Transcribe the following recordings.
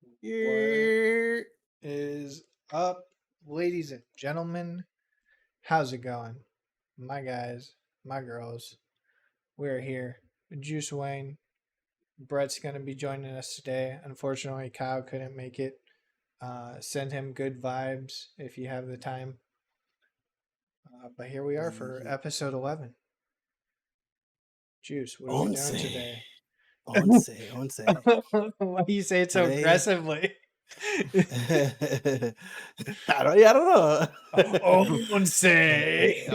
What is up, ladies and gentlemen? How's it going? My guys, my girls, we're here. Juice Wayne, Brett's going to be joining us today. Unfortunately, Kyle couldn't make it. Send him good vibes if you have the time. But here we are for episode 11. Juice, what are we doing Once, today? once, once. Why do you say it so Today, aggressively? I don't know. Once. Once. Today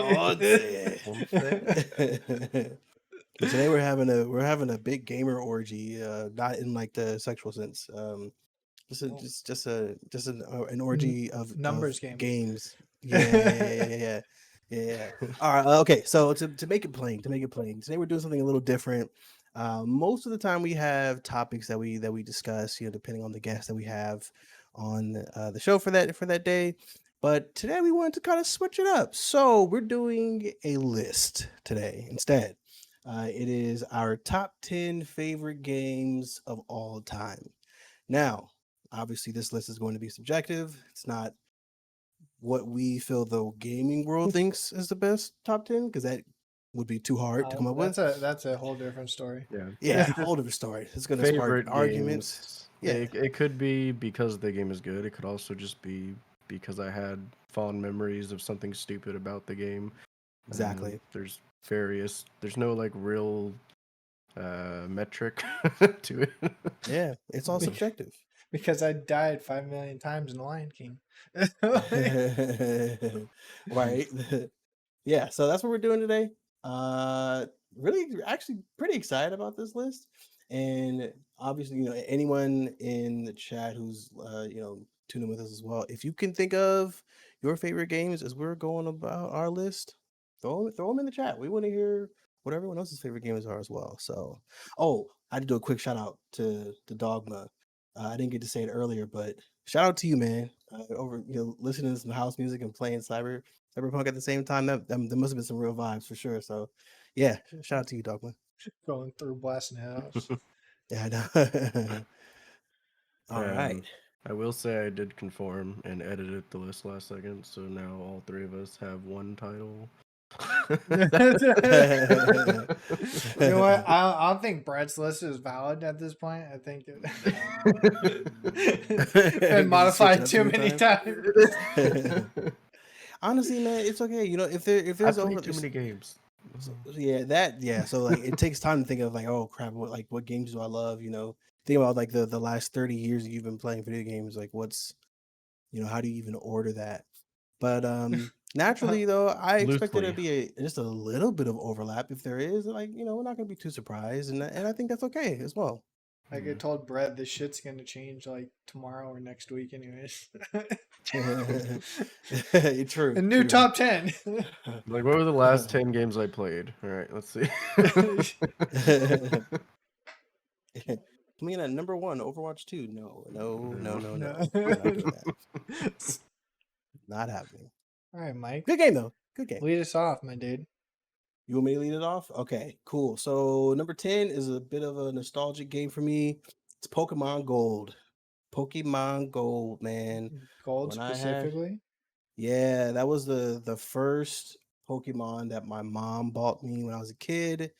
we're having a big gamer orgy, not in like the sexual sense. Just an orgy of Numbers game. games. Yeah. All right. Okay. So to make it plain, today we're doing something a little different. Most of the time we have topics that we discuss, depending on the guests that we have on the show for that day. But today we wanted to kind of switch it up. So we're doing a list today instead. It is our top 10 favorite games of all time. Now, obviously, this list is going to be subjective. It's not what we feel the gaming world thinks is the best top 10, because that would be too hard to come up with. That's a whole different story. Yeah, whole different story. It's going to spark Favorite arguments. games. It could be because the game is good. It could also just be because I had fond memories of something stupid about the game. Exactly. There's no like real metric to it. Yeah, it's all subjective. Because I died 5 million times in The Lion King. Right. Yeah, so that's what we're doing today. Really, actually pretty excited about this list. And obviously, anyone in the chat who's tuning with us as well, if you can think of your favorite games as we're going about our list, throw them in the chat. We want to hear what everyone else's favorite games are as well. So, I had to do a quick shout out to Dogma. I didn't get to say it earlier, but shout out to you, man. Over listening to some house music and playing Cyberpunk at the same time. That there must have been some real vibes for sure. So, yeah, shout out to you, Dogma. Going through blasting house. Yeah, I know. All right. I will say I did conform and edited the list last second, so now all three of us have one title. You know what? I don't think Brett's list is valid at this point. I think it's been modified too many times. Honestly, man, it's okay. If there's too many games. So like it takes time to think of like, oh crap, what games do I love? Think about like the last 30 years you've been playing video games. Like what's how do you even order that? But naturally though, I expect there to be just a little bit of overlap. If there is, like, we're not gonna be too surprised, and I think that's okay as well. Like I told Brett, this shit's gonna change like tomorrow or next week, anyways. True. A new top 10. Like, what were the last 10 games I played? All right, let's see. Coming in at number 1, Overwatch 2. No. We're not doing that. Not happening. All right, Mike. Good game though. Good game. Lead us off, my dude. You want me to lead it off? Okay, cool. So number 10 is a bit of a nostalgic game for me. It's Pokemon Gold. Pokemon Gold, man. Gold specifically? Yeah, that was the first Pokemon that my mom bought me when I was a kid.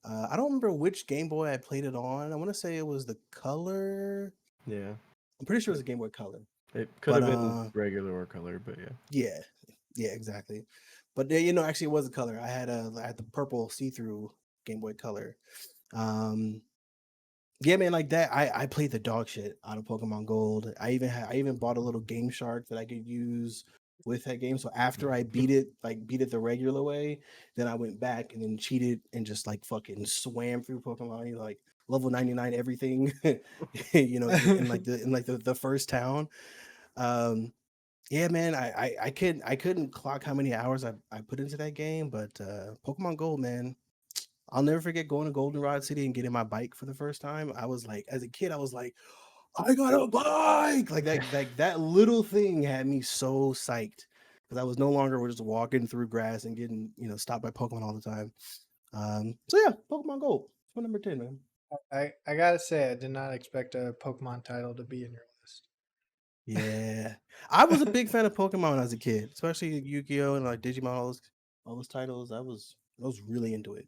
I don't remember which Game Boy I played it on. I want to say it was the Color. Yeah. I'm pretty sure it was a Game Boy Color. It could have been regular or color, but yeah. Yeah, exactly. But actually it was a color. I had the purple see-through Game Boy Color. Yeah, man, like that. I played the dog shit out of Pokemon Gold. I even bought a little Game Shark that I could use with that game. So after I beat it the regular way, then I went back and then cheated and just like fucking swam through Pokemon, like level 99 everything, in the first town. Yeah, man, I couldn't clock how many hours I put into that game, but Pokemon Gold, man, I'll never forget going to Goldenrod City and getting my bike for the first time. I was like, as a kid, I was like, I got a bike! Like that little thing had me so psyched because I was no longer just walking through grass and getting stopped by Pokemon all the time. So yeah, Pokemon Gold. It's my number 10, man. I gotta say, I did not expect a Pokemon title to be in your Yeah, I was a big fan of Pokemon when I was a kid, especially Yu-Gi-Oh and like Digimon, all those titles. I was really into it.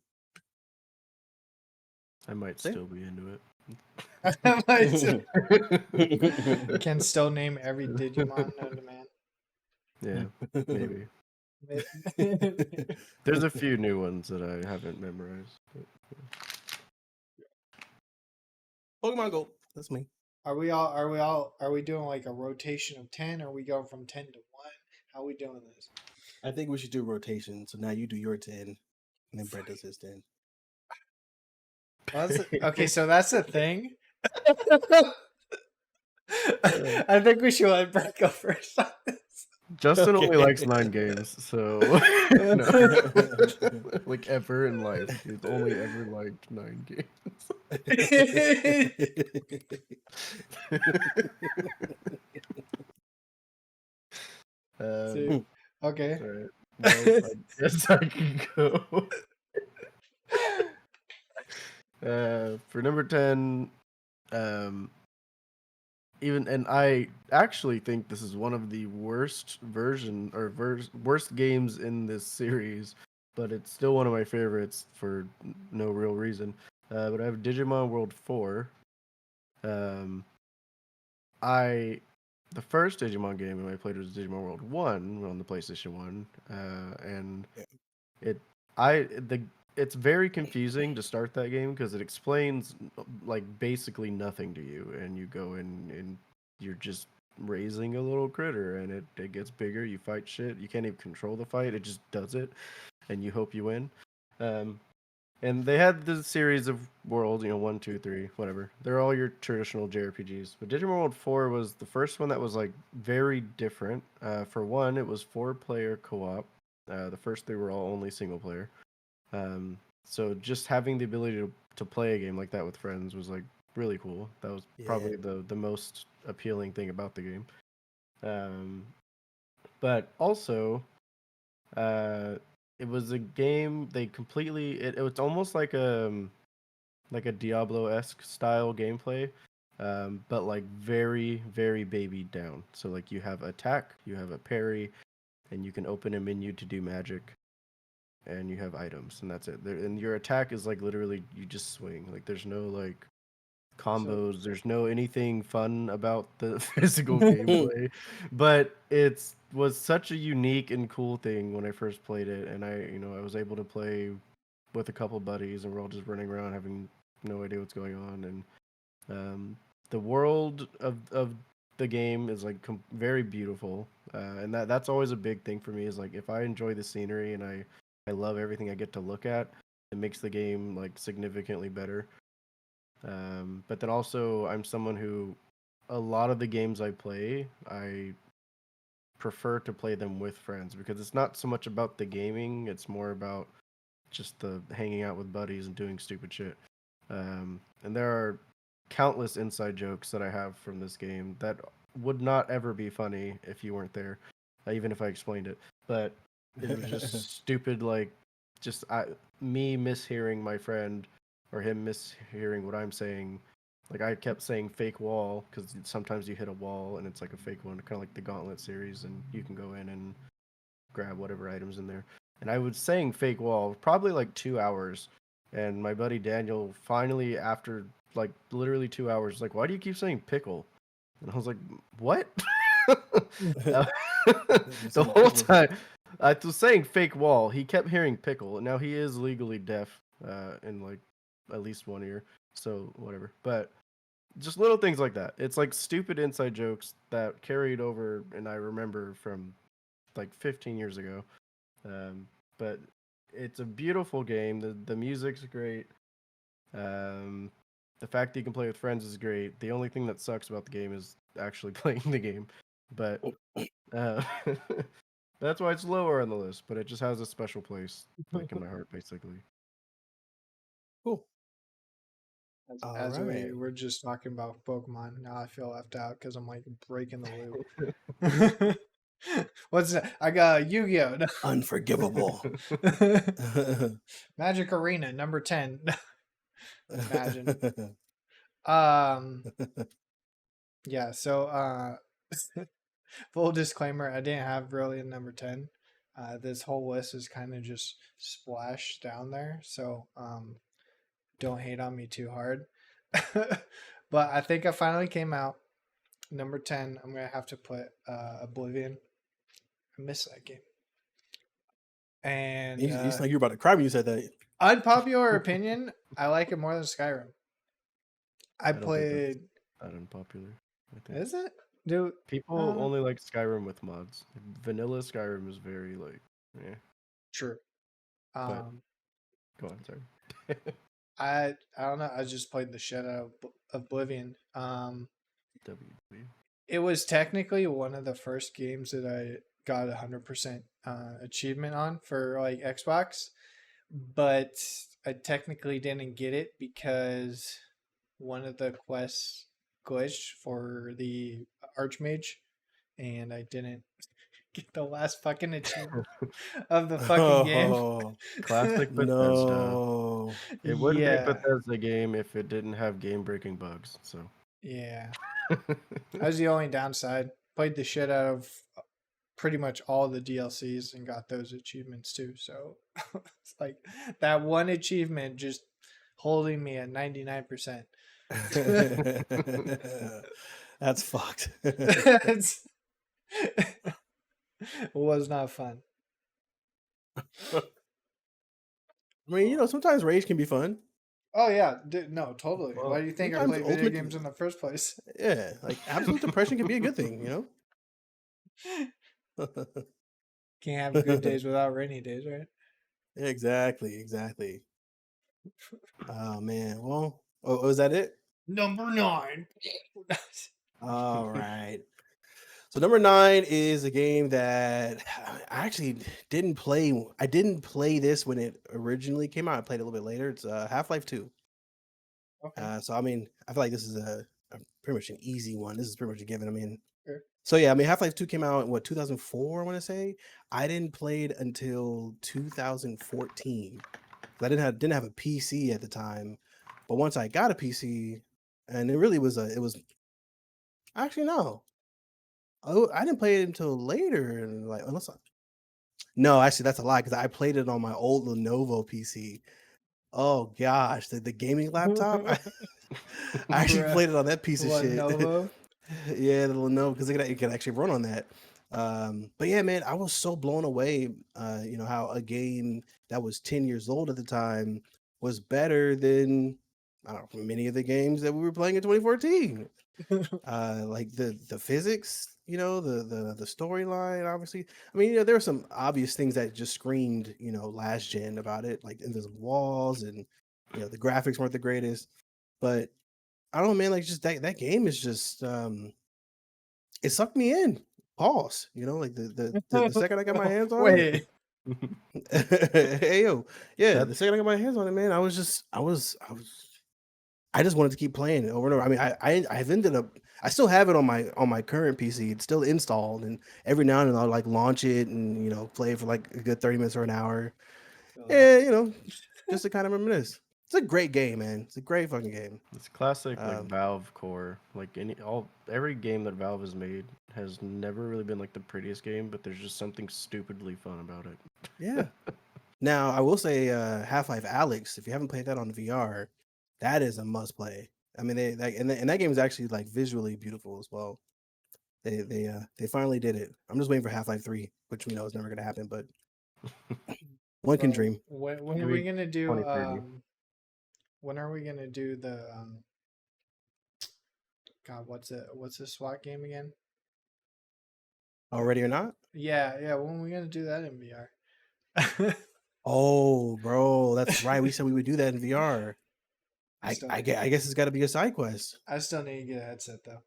I might See? still be into it. Can still name every Digimon known to man. Yeah, maybe. There's a few new ones that I haven't memorized. But, Pokemon Go. That's me. Are we doing like a rotation of 10? Or are we going from 10 to 1? How are we doing this? I think we should do rotation. So now you do your 10, and then Brett does his 10. Well, okay, so that's the thing. I think we should let Brett go first on this. Justin Okay. only likes 9 games, so no. Like ever in life, he's only ever liked 9 games. Dude, okay. Alright. Well, I guess I can go. For number 10, and I actually think this is one of the worst worst games in this series, but it's still one of my favorites for no real reason. But I have Digimon World 4. The first Digimon game I played was Digimon World 1 on the PlayStation 1, and it I the it's very confusing to start that game because it explains like basically nothing to you, and you go in and you're just raising a little critter, and it gets bigger. You fight shit. You can't even control the fight. It just does it, and you hope you win. And they had the series of worlds, 1, 2, 3, whatever. They're all your traditional JRPGs. But Digimon World 4 was the first one that was like very different. For one, it was 4-player co-op. The first 3 were all only single player. So just having the ability to play a game like that with friends was like really cool. That was probably the most appealing thing about the game. But also, it was a game they completely. It was almost like a Diablo-esque style gameplay, but like very very babied down. So like you have attack, you have a parry, and you can open a menu to do magic, and you have items, and that's it. And your attack is like literally you just swing. Like there's no like combos. There's no anything fun about the physical gameplay, but it was such a unique and cool thing when I first played it, and I was able to play with a couple buddies, and we're all just running around having no idea what's going on, and the world of the game is like very beautiful, and that's always a big thing for me. Is like if I enjoy the scenery and I love everything I get to look at, it makes the game like significantly better. But then also, I'm someone who, a lot of the games I play, I prefer to play them with friends because it's not so much about the gaming, it's more about just the hanging out with buddies and doing stupid shit. And there are countless inside jokes that I have from this game that would not ever be funny if you weren't there, even if I explained it. But it was just stupid, like me mishearing my friend or him mishearing what I'm saying. Like I kept saying fake wall because sometimes you hit a wall and it's like a fake one, kind of like the Gauntlet series, and you can go in and grab whatever items in there. And I was saying fake wall probably like 2 hours, and my buddy Daniel finally, after like literally 2 hours, like, why do you keep saying pickle? And I was like, what? The whole time I was saying fake wall, he kept hearing pickle. And now he is legally deaf in like at least one ear, so whatever. But just little things like that. It's like stupid inside jokes that carried over, and I remember from like 15 years ago. But it's a beautiful game. The music's great. The fact that you can play with friends is great. The only thing that sucks about the game is actually playing the game. But that's why it's lower on the list. But it just has a special place, like in my heart, basically. Cool. As we were just talking about Pokemon, now I feel left out because I'm like breaking the loop. What's that? I got Yu-Gi-Oh! Unforgivable. Magic Arena number 10. Imagine. Yeah, so Full disclaimer: I didn't have really a number 10. This whole list is kind of just splashed down there, so don't hate on me too hard. But I think I finally came out. Number 10, I'm gonna have to put Oblivion. I miss that game. And You sound like you were about to cry when you said that. unpopular opinion, I like it more than Skyrim. I don't think played. that unpopular. I think. Is it, dude? People only like Skyrim with mods. Vanilla Skyrim is very like, yeah. True. But go on, sorry. I don't know. I just played the shit out of Oblivion. WB. It was technically one of the first games that I got 100% achievement on for like Xbox, but I technically didn't get it because one of the quests glitched for the Archmage, and I didn't get the last fucking achievement of the fucking game. Oh, Classic Bethesda. no. It wouldn't be a Yeah, Bethesda game if it didn't have game-breaking bugs. So yeah. That was the only downside. Played the shit out of pretty much all the DLCs and got those achievements too. So it's like that one achievement just holding me at 99%. That's fucked. It was not fun. I mean, sometimes rage can be fun. Oh yeah, no, totally. Well, Why do you think I sometimes play video ultimate- games in the first place? Yeah, like absolute depression can be a good thing, Can't have good days without rainy days, right? Exactly. Oh man. Well, was that it? Number 9. All right. So number 9 is a game that I actually didn't play. I didn't play this when it originally came out. I played it a little bit later. It's Half-Life 2. Okay. So I mean, I feel like this is a pretty much an easy one. This is pretty much a given. I mean, Sure. so yeah, I mean, Half-Life 2 came out in 2004, I want to say. I didn't play it until 2014. I didn't have a PC at the time. But once I got a PC, and it really was actually no. Oh, I didn't play it until later, and like no, actually that's a lie because I played it on my old Lenovo PC. Oh gosh, the gaming laptop. I actually played it on that piece of shit. Lenovo. Yeah, the Lenovo because it can actually run on that. But yeah, man, I was so blown away. How a game that was 10 years old at the time was better than I don't know many of the games that we were playing in 2014. Like the physics, the storyline. Obviously, I mean, there were some obvious things that just screamed, last gen about it, like invisible walls and the graphics weren't the greatest, but I don't know, man. Like just that game is just it sucked me in. Pause. Like the second I got my hands on it. Wait. Hey yo, yeah. That's- The second I got my hands on it, man, I just wanted to keep playing it over and over. I mean, I've ended up. I still have it on my current PC. It's still installed, and every now and then I'll like launch it and play it for like a good 30 minutes or an hour. Yeah, just to kind of reminisce. It's a great game, man. It's a great fucking game. It's classic like Valve core. Like every game that Valve has made has never really been like the prettiest game, but there's just something stupidly fun about it. Yeah. Now I will say, Half-Life Alyx. If you haven't played that on VR, that is a must play. I mean, and that game is actually like visually beautiful as well. They finally did it. I'm just waiting for Half-Life 3, which we know is never gonna happen, but one can dream. When are Maybe we gonna do 2030. when are we gonna do the God, what's the SWAT game again? Already or not? Yeah, when are we gonna do that in VR? Oh, bro, that's right. We said we would do that in VR. I still guess it's got to be a side quest. I still need to get a headset though.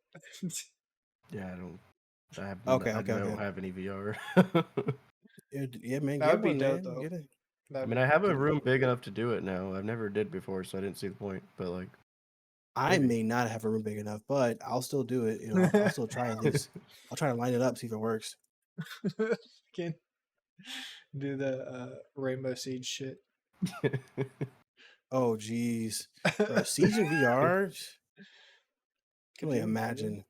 Yeah, I have Okay, I okay, don't okay. have any VR. Yeah, man, That get would be one, dope, man. though. Get it. I mean, I have a room big enough to do it now. I've never did before, so I didn't see the point. But like, I maybe. may not have a room big enough, but I'll still do it. I'll still try at least. I'll try to line it up, see if it works. Can do the Rainbow Siege shit. Oh, geez. Bro, Siege in VR? Can Could only you imagine.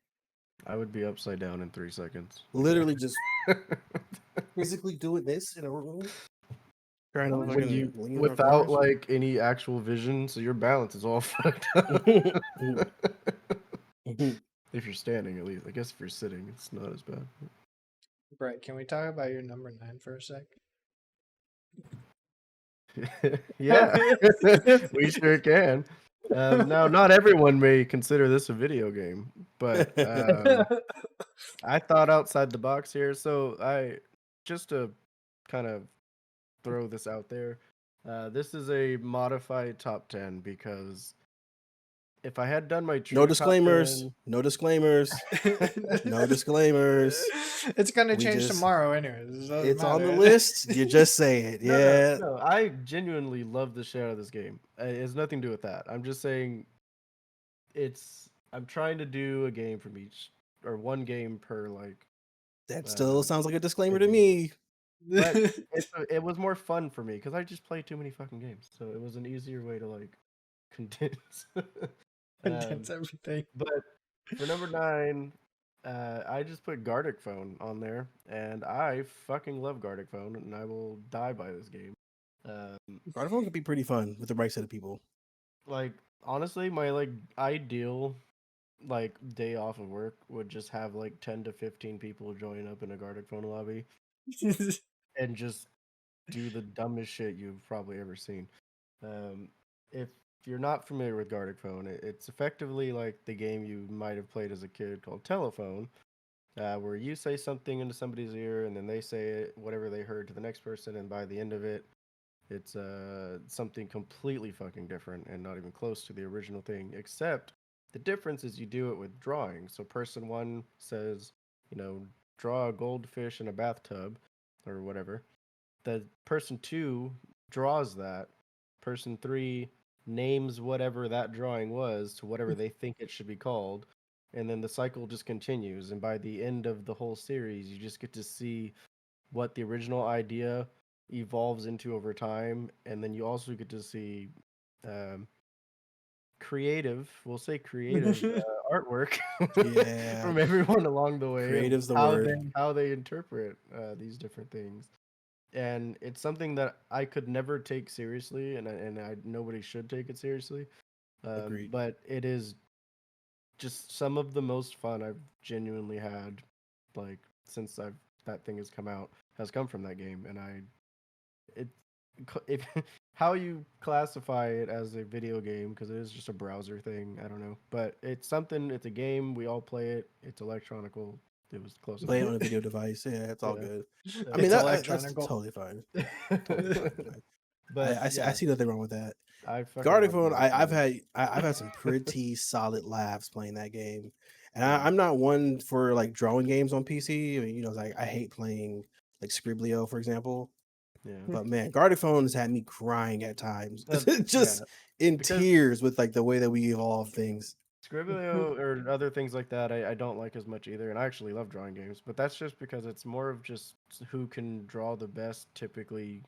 I would be upside down in 3 seconds. Literally just physically doing this in a room. Trying to when fucking you lean on without corners. like any actual vision, so your balance is all fucked up. If you're standing, at least. I guess if you're sitting, it's not as bad. Brett, can we talk about your number 9 for a sec? Yeah, we sure can. Now, not everyone may consider this a video game, but I thought outside the box here. So just to kind of throw this out there, this is a modified top 10 because if I had done my true No top disclaimers. 10, No disclaimers. No disclaimers. It's gonna We change just- tomorrow, anyways. It It's on the matter. list. You just say it. No, Yeah. no, I genuinely love the shit out of this game. It has nothing to do with that. I'm just saying I'm trying to do a game from each, or one game per like. That still sounds like a disclaimer to maybe. me. But it was more fun for me because I just play too many fucking games, so it was an easier way to like condense. Condense everything. But for number 9, I just put Gartic Phone on there, and I fucking love Gartic Phone, and I will die by this game. Garden Phone could be pretty fun with the right set of people. Like honestly, my like ideal like day off of work would just have like 10 to 15 people join up in a Gartic Phone lobby and just do the dumbest shit you've probably ever seen. If you're not familiar with Gartic Phone, it's effectively like the game you might have played as a kid called Telephone, where you say something into somebody's ear and then they say it, whatever they heard to the next person, and by the end of it, it's something completely fucking different and not even close to the original thing, except the difference is you do it with drawing. So person 1 says, draw a goldfish in a bathtub or whatever. The person 2 draws that. Person 3 names whatever that drawing was to whatever they think it should be called. And then the cycle just continues. And by the end of the whole series, you just get to see what the original idea evolves into over time. And then you also get to see creative artwork Yeah. from everyone along the way. Creative's the word. How they interpret these different things. And it's something that I could never take seriously, and nobody should take it seriously. Agreed. But it is just some of the most fun I've genuinely had, like since that thing has come out, has come from that game. And if how you classify it as a video game, because it is just a browser thing, I don't know, but it's something. It's a game. We all play it. It's electronical. It was close. Play it on a video device. Yeah, it's all Yeah. good. I It's mean, that's electronical. totally fine. Totally fine. But I see nothing wrong with that. I fucking Gartic love Phone, I've had some pretty solid laughs playing that game, and I'm not one for like drawing games on PC. I mean, like I hate playing like Scriblio, for example. Yeah. But man, Gartic Phone has had me crying at times, just yeah. in tears with like the way that we evolve things. Scriblio or other things like that, I don't like as much either, and I actually love drawing games, but that's just because it's more of just who can draw the best typically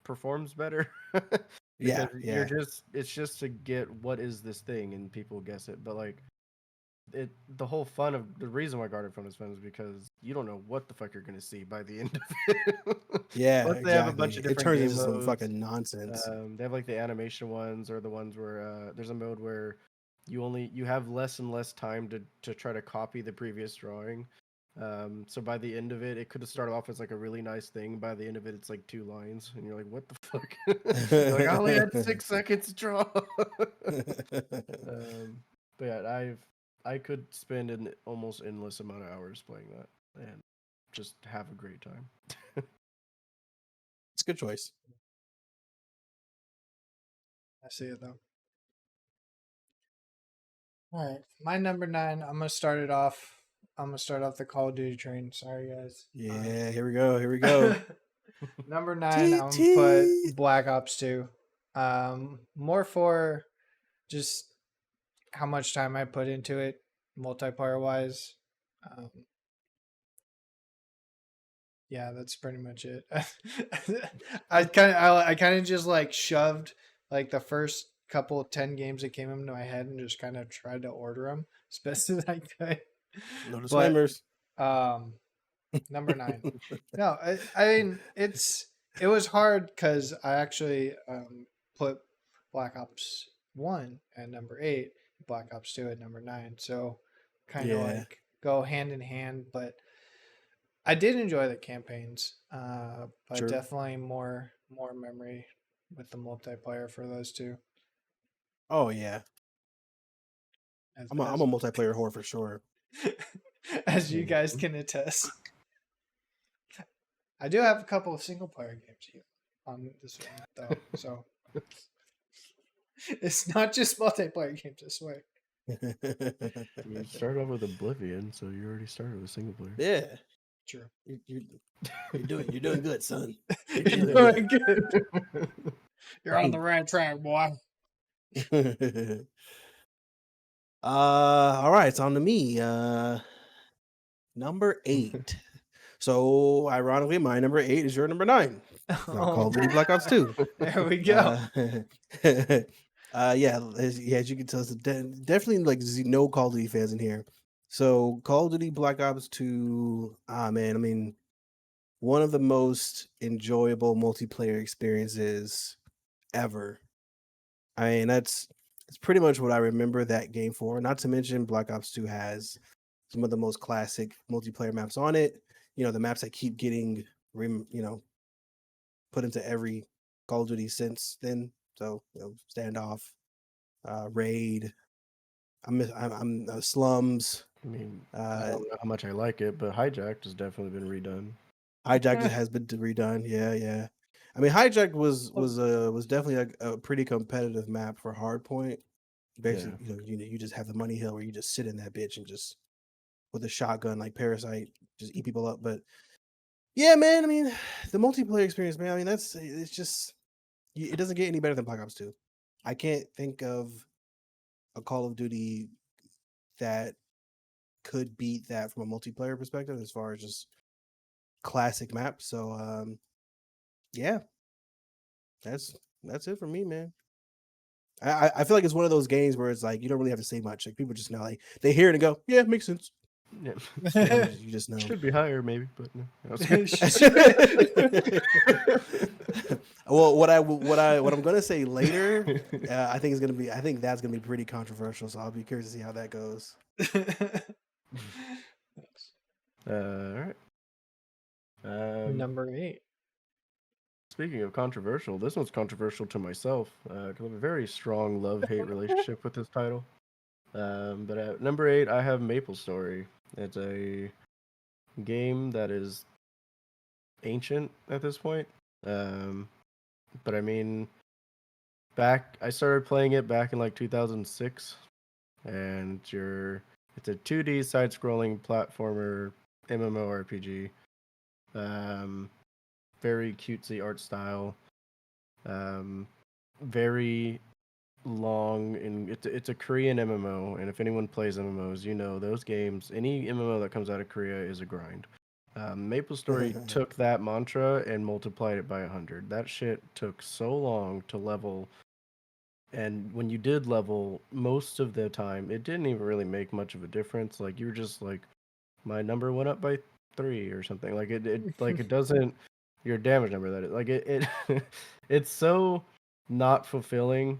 performs better. Yeah, It's just to get what is this thing and people guess it, but like the whole fun of the reason why Garden Phone is fun is because you don't know what the fuck you're gonna see by the end of it. Yeah, Plus they have a bunch of it different turns game into some modes. fucking nonsense. They have like the animation ones, or the ones where there's a mode where you have less and less time to try to copy the previous drawing. So by the end of it, it could have started off as like a really nice thing. By the end of it, it's like 2 lines, and you're like, "What the fuck?" You're like, I only had 6 seconds to draw. But yeah, I could spend an almost endless amount of hours playing that and just have a great time. It's a good choice. I see it though. All right, my number 9. I'm gonna start it off. I'm gonna start off the Call of Duty train. Sorry, guys. Yeah, here we go. Here we go. Number 9, I'm gonna put Black Ops 2. More for just how much time I put into it, multiplayer wise. Yeah, that's pretty much it. I kind of just like shoved like the first couple 10 games that came into my head and just kind of tried to order them as best as I could. No But disclaimers. number 9. No, I mean it was hard because I actually put Black Ops 1 at number 8, Black Ops 2 at number 9. So kind of Yeah, like go hand in hand, but I did enjoy the campaigns, but true. definitely more memory with the multiplayer for those two. Oh yeah, As I'm a multiplayer whore for sure. as you guys Mhm. can attest, I do have a couple of single player games here on this one though, so it's not just multiplayer games. I swear. You started off with Oblivion, so you already started with single player. Yeah, True. you're doing good, son. You're You're doing doing good. You're on the right track, boy. good. All right, it's on to me. Number 8. So ironically, my number 8 is your number 9. Now Call Oh, of Duty Black Ops 2. there we go. Yeah, as you can tell, it's definitely like no Call of Duty fans in here. So Call of Duty Black Ops 2, man, I mean, one of the most enjoyable multiplayer experiences ever. I mean, that's pretty much what I remember that game for. Not to mention Black Ops 2 has some of the most classic multiplayer maps on it. You know, the maps that keep getting put into every Call of Duty since then. So, standoff, raid, I'm slums, I mean, I uh, don't know how much I like it, but Hijacked has definitely been redone. hijack has been redone. Yeah, yeah. I mean, hijack was definitely a pretty competitive map for hardpoint. Yeah. Basically, you just have the money hill where you just sit in that bitch and just with a shotgun like Parasite, just eat people up. But yeah, man, I mean, the multiplayer experience, man. I mean, it's just it doesn't get any better than Black Ops 2. I can't think of a Call of Duty that could beat that from a multiplayer perspective as far as just classic maps. So yeah, that's it for me, man. I feel like it's one of those games where it's like you don't really have to say much. Like people just know, like they hear it and go, yeah, makes sense. Yeah. You just know. Should be higher, maybe, but no. Well, what I'm gonna say later, I think that's gonna be pretty controversial. So I'll be curious to see how that goes. All right. Number 8. Speaking of controversial, this one's controversial to myself because I have a very strong love-hate relationship with this title. But at number 8, I have Maple Story. It's a game that is ancient at this point. But I mean, I started playing it back in like 2006, and it's a 2D side-scrolling platformer MMORPG. Very cutesy art style. Very long, and it's a Korean MMO. And if anyone plays MMOs, you know those games. Any MMO that comes out of Korea is a grind. Maple Story took that mantra and multiplied it by 100. That shit took so long to level, and when you did level, most of the time it didn't even really make much of a difference. Like you were just like, my number went up by 3 or something. Like it doesn't, your damage number, that is like it it's so not fulfilling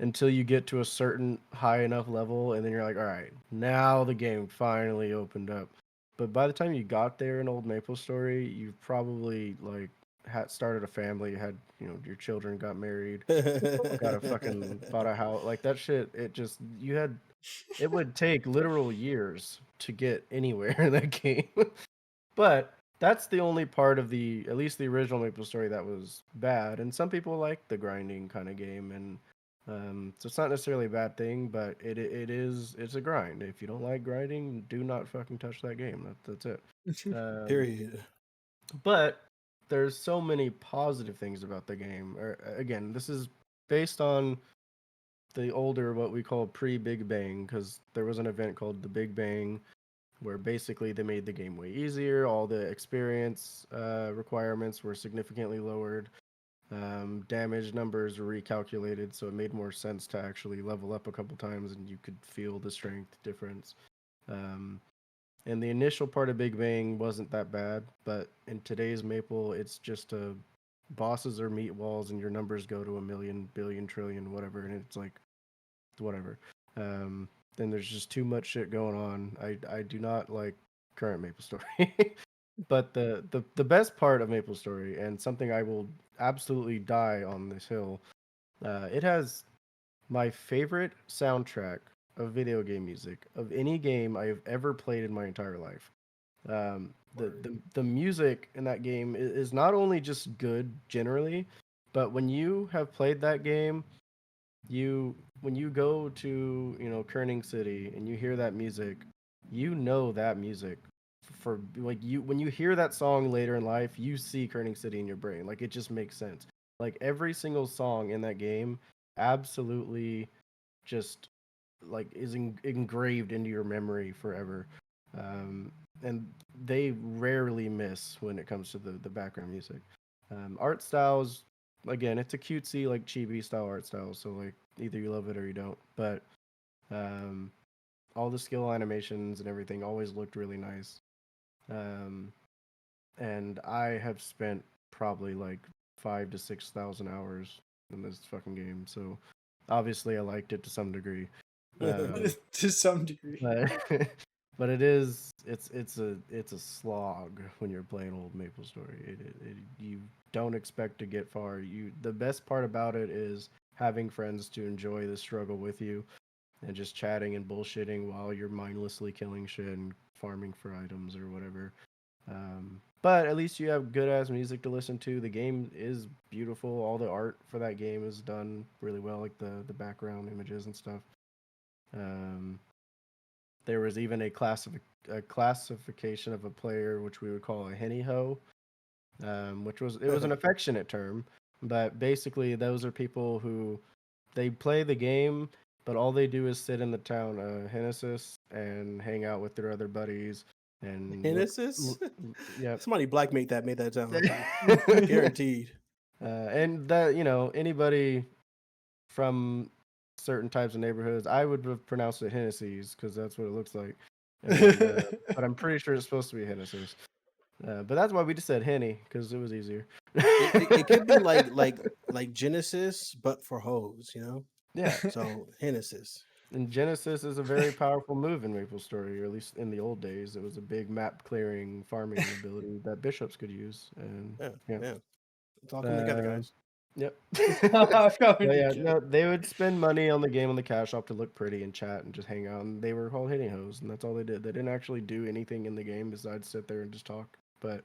until you get to a certain high enough level, and then you're like, all right, now the game finally opened up. But by the time you got there in Old Maple Story, you've probably like had started a family, had your children got married, got a fucking bought a house, like that shit. It would take literal years to get anywhere in that game. But that's the only part of at least the original Maple Story, that was bad. And some people like the grinding kind of game, and so it's not necessarily a bad thing, but it's a grind. If you don't like grinding, do not fucking touch that game. That's it. Period. But there's so many positive things about the game. Again, this is based on the older, what we call pre-Big Bang, because there was an event called the Big Bang where basically they made the game way easier. All the experience requirements were significantly lowered. Damage numbers were recalculated, so it made more sense to actually level up a couple times, and you could feel the strength difference. Um, and the initial part of Big Bang wasn't that bad, but in today's Maple, it's just bosses are meat walls, and your numbers go to a million, billion, trillion, whatever, and it's like whatever. Um, then there's just too much shit going on. I do not like current Maple Story. But the best part of Maple Story, and something I will absolutely die on this hill, it has my favorite soundtrack of video game music of any game I have ever played in my entire life. The music in that game is not only just good generally, but when you have played that game, you when you go to Kerning City and you hear that music, you know that music for like you when you hear that song later in life, you see Kerning City in your brain. Like it just makes sense. Like every single song in that game absolutely just like is engraved into your memory forever. Um, and they rarely miss when it comes to the background music. Art styles, again, it's a cutesy like chibi style art style, so like either you love it or you don't. But um, all the skill animations and everything always looked really nice. Um, and I have spent probably like 5 to 6 thousand hours in this fucking game, so obviously I liked it to some degree. To some degree. But but it's a slog when you're playing old Maple Story. You don't expect to get far. The best part about it is having friends to enjoy the struggle with you and just chatting and bullshitting while you're mindlessly killing shit and farming for items or whatever. But at least you have good ass music to listen to. The game is beautiful. All the art for that game is done really well, like the background images and stuff. Um, there was even a classification of a player which we would call a henny ho, which was an affectionate term, but basically those are people who they play the game, but all they do is sit in the town Hennesis and hang out with their other buddies and Genesis? Yep. Somebody black made that sound. Guaranteed. And that anybody from certain types of neighborhoods, I would have pronounced it Hennessy's because that's what it looks like. And then, but I'm pretty sure it's supposed to be Hennessy's. But that's why we just said Henny because it was easier. It could be like Genesis, but for hoes, Yeah. So Genesis. And Genesis is a very powerful move in Maple Story, or at least in the old days. It was a big map clearing farming ability that bishops could use. And Yeah. It's all coming together, guys. Yep. Coming But yeah, together. no, they would spend money on the game on the cash shop to look pretty and chat and just hang out. And they were called hitting hoes, and that's all they did. They didn't actually do anything in the game besides sit there and just talk. But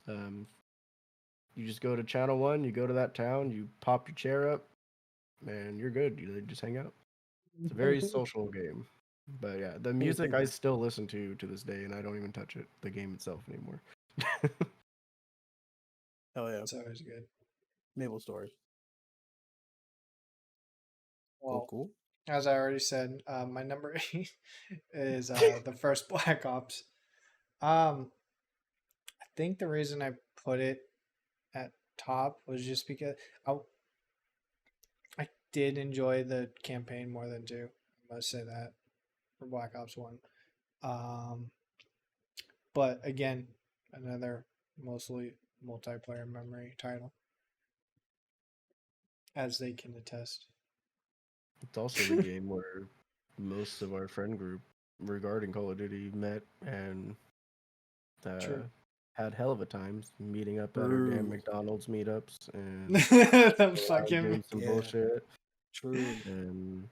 you just go to channel 1, you go to that town, you pop your chair up, and you're good. You just hang out. It's a very social game. But yeah, the music I still listen to this day, and I don't even touch it, the game itself anymore. Oh yeah, It's always good. Maple Story. Well, Cool. as I already said, my number 8 is the first Black Ops. I think the reason I put it at top was just because I did enjoy the campaign more than 2. I must say that for Black Ops 1. But again, another mostly multiplayer memory title, as they can attest. It's also the game where most of our friend group regarding Call of Duty met and had hell of a time meeting up at our damn McDonald's meetups and doing some bullshit. True. And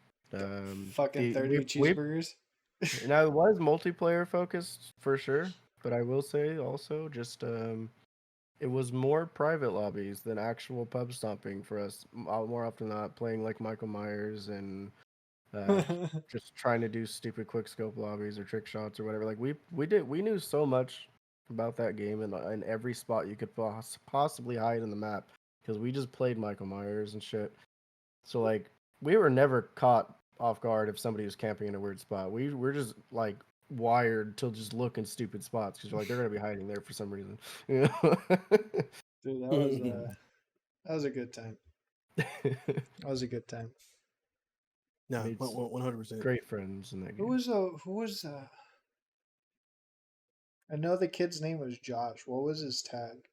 fucking 30 cheeseburgers. Now it was multiplayer focused for sure, but I will say also just it was more private lobbies than actual pub stomping for us. More often than not, playing like Michael Myers and just trying to do stupid quick scope lobbies or trick shots or whatever. Like we knew so much about that game and in every spot you could possibly hide in the map because we just played Michael Myers and shit. So like we were never caught off guard if somebody was camping in a weird spot. We're just like wired to just look in stupid spots because you're like they're gonna be hiding there for some reason. Dude, that was That was a good time. That was a good time. No, Made 100%. great friends in that Who game. was I know the kid's name was Josh. What was his tag?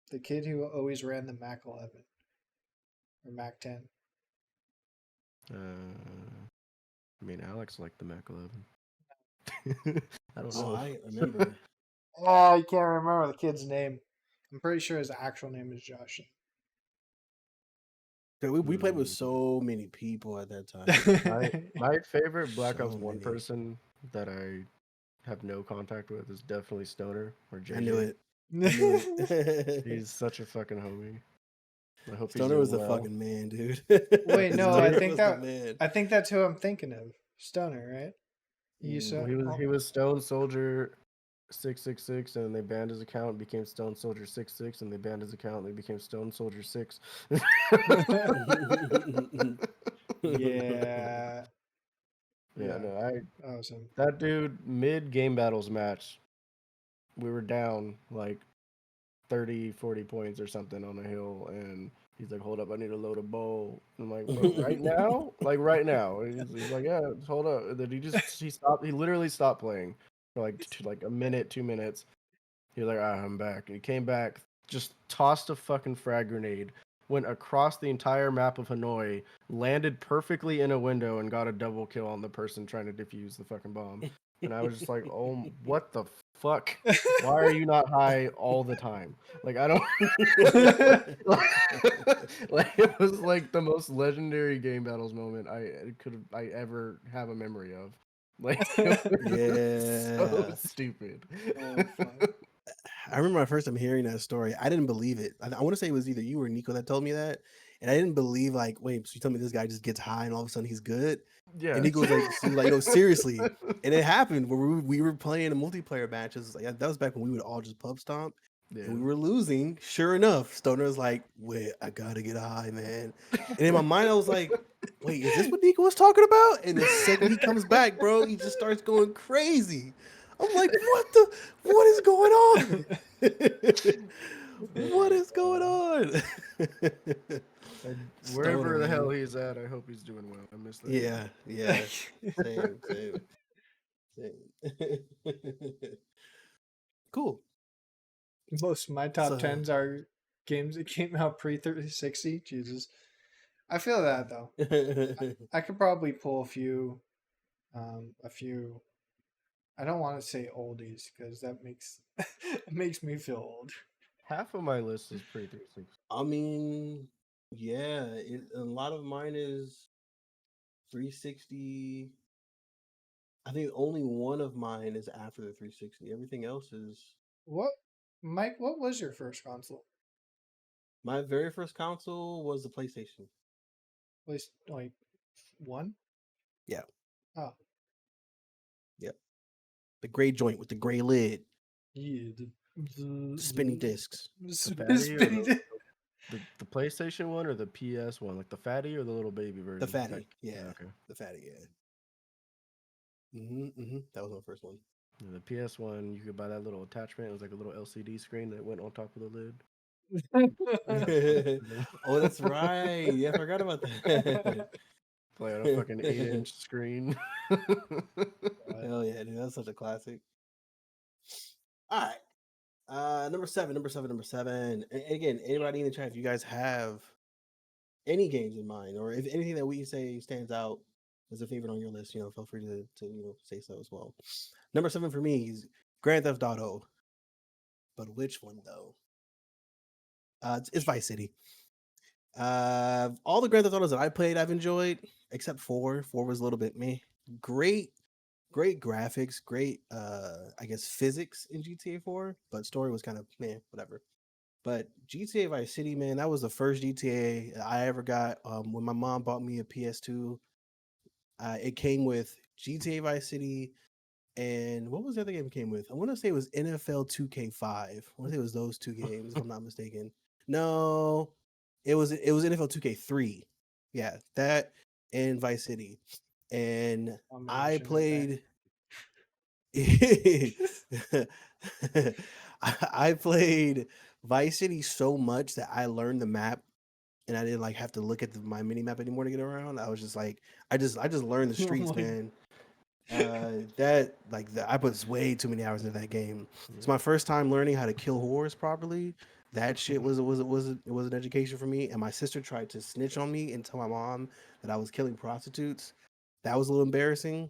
The kid who always ran the Mac 11 or Mac 10. I mean, Alex liked the Mac 11. I don't Oh, know. I remember. Oh, I can't remember the kid's name. I'm pretty sure his actual name is Josh. We played with Mm. so many people at that time. My favorite Black Ops So 1 many. person that I have no contact with is definitely Stoner or JJ. I knew it. I knew it. He's such a fucking homie. I hope he's Stoner doing was the well. fucking man, dude. Wait, no, Stoner I think was that the man. I think that's who I'm thinking of. Stoner, right? You said He was Stone Soldier 666, and then they banned his account and became Stone Soldier 66, and they banned his account and they became Stone Soldier 6. Yeah. Yeah, no, Awesome. that dude mid game battles match, we were down like 30, 40 points or something on a hill, and he's like, "Hold up, I need to load a bowl." I'm like, "Bro, right now? Like right now?" And he's like, "Yeah, just hold up." And then he stopped. He literally stopped playing for like a minute, 2 minutes. He was like, I'm back. And he came back, just tossed a fucking frag grenade, went across the entire map of Hanoi, landed perfectly in a window, and got a double kill on the person trying to defuse the fucking bomb. And I was just like, oh, what the fuck? Why are you not high all the time? Like, I don't. Like, it was like the most legendary game battles moment I ever have a memory of. Like, it was so stupid. Oh, fuck. I remember my first time hearing that story. I didn't believe it. I want to say it was either you or Nico that told me that, and I didn't believe. Like, wait, so you tell me this guy just gets high and all of a sudden he's good? Yeah. And Nico was like, so he was like, no, seriously. And it happened where we were playing a multiplayer matches. Like that was back when we would all just pub stomp, and we were losing. Sure enough, Stoner was like, "Wait, I gotta get high, man." And in my mind, I was like, "Wait, is this what Nico was talking about?" And the second he comes back, bro, he just starts going crazy. I'm like, what is going on? What is going on? Wherever the hell he's at, I hope he's doing well. I miss that. Yeah. Same. Cool. Most of my top tens are games that came out pre 360. Jesus. I feel that though. I could probably pull a few. I don't want to say oldies because that makes it makes me feel old. Half of my list is pre 360. I mean, yeah, a lot of mine is 360. I think only one of mine is after the 360. Everything else is. What, Mike? What was your first console? My very first console was the PlayStation. Like one? Yeah. Oh. Yep. The gray joint with the gray lid. Yeah. The Spinning discs. The PlayStation one or the PS one? Like the fatty or the little baby version? The fatty. Yeah. Okay. The fatty, yeah. That was my first one. Yeah, the PS one, you could buy that little attachment. It was like a little LCD screen that went on top of the lid. Oh, that's right. Yeah, I forgot about that. Play on a fucking 8-inch screen. Hell yeah, dude. That's such a classic. All right. Number seven. And again, anybody in the chat, if you guys have any games in mind, or if anything that we say stands out as a favorite on your list, feel free to say so as well. Number 7 for me is Grand Theft Auto. But which one though? It's Vice City. All the Grand Theft Autos that I played, I've enjoyed, except 4. 4 was a little bit meh. Great graphics, great I guess physics in GTA 4, but story was kind of meh, whatever. But GTA Vice City, man, that was the first GTA I ever got. When my mom bought me a PS2, it came with GTA Vice City, and what was the other game it came with? I want to say it was NFL 2K5. I want to say it was those two games, if I'm not mistaken. No, it was NFL 2K3. Yeah, that and Vice City. And I played. I played Vice City so much that I learned the map and I didn't like have to look at my mini map anymore to get around. I was just like, I just learned the streets, Like, man. I put way too many hours into that game. It's my first time learning how to kill whores properly. That shit was an education for me. And my sister tried to snitch on me and tell my mom that I was killing prostitutes. That was a little embarrassing.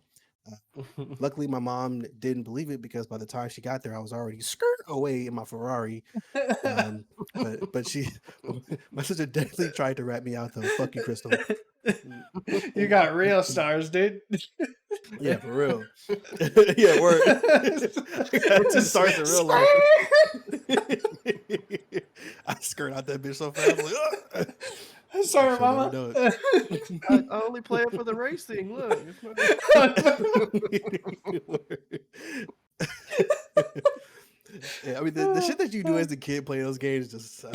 Luckily, my mom didn't believe it because by the time she got there, I was already skirt away in my Ferrari. Um, but she, my sister definitely tried to rat me out though. Fuck you, Crystal. you got real stars, dude. Yeah, for real. Yeah, word. I got 2 stars in real life. I skirt out that bitch so fast. Like, Sorry, she'll never mama. know it. I only play it for the racing. Look, it's Yeah, I mean the shit that you do as a kid playing those games just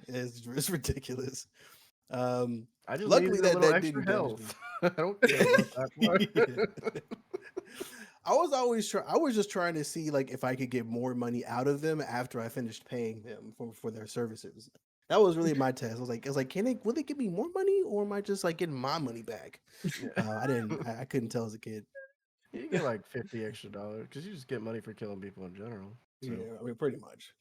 it's ridiculous. I just Luckily needed a that little that extra didn't damage me. health. I don't care about that part. I was just trying to see like if I could get more money out of them after I finished paying them for their services. That was really my test. I was like, will they give me more money or am I just like getting my money back? Yeah. I couldn't tell as a kid. You get like $50 extra because you just get money for killing people in general. So. Yeah, I mean, pretty much.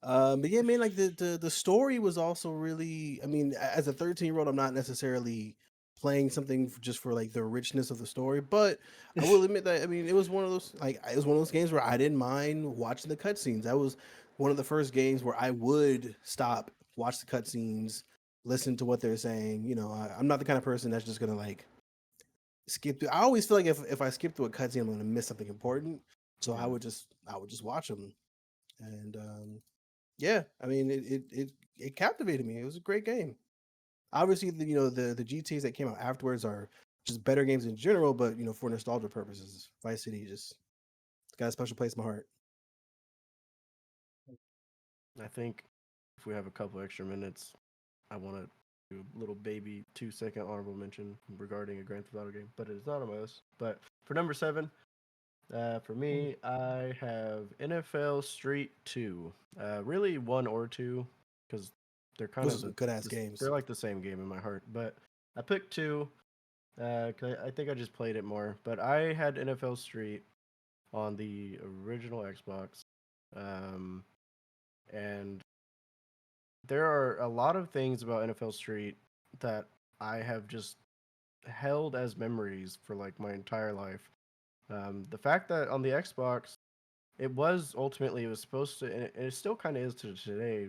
But yeah, man, like the story was also really. I mean, as a 13-year-old, I'm not necessarily playing something just for like the richness of the story, but I will admit that I mean it was one of those games where I didn't mind watching the cutscenes. That was one of the first games where I would stop, watch the cutscenes, listen to what they're saying. You know, I'm not the kind of person that's just gonna like skip through. I always feel like if I skip through a cutscene, I'm gonna miss something important. So Yeah. I would just watch them, and yeah, I mean it captivated me. It was a great game. Obviously, the GTA's that came out afterwards are just better games in general, but for nostalgia purposes, Vice City just got a special place in my heart. I think if we have a couple extra minutes, I want to do a little baby 2-second honorable mention regarding a Grand Theft Auto game, but it is not on my list. But for number 7, for me, I have NFL Street 2. Really 1 or 2, because they're kind Those of are some good ass games. They're like the same game in my heart. But I picked 2 because I think I just played it more. But I had NFL Street on the original Xbox, and there are a lot of things about NFL Street that I have just held as memories for like my entire life. The fact that on the Xbox, it was supposed to, and it still kind of is to today.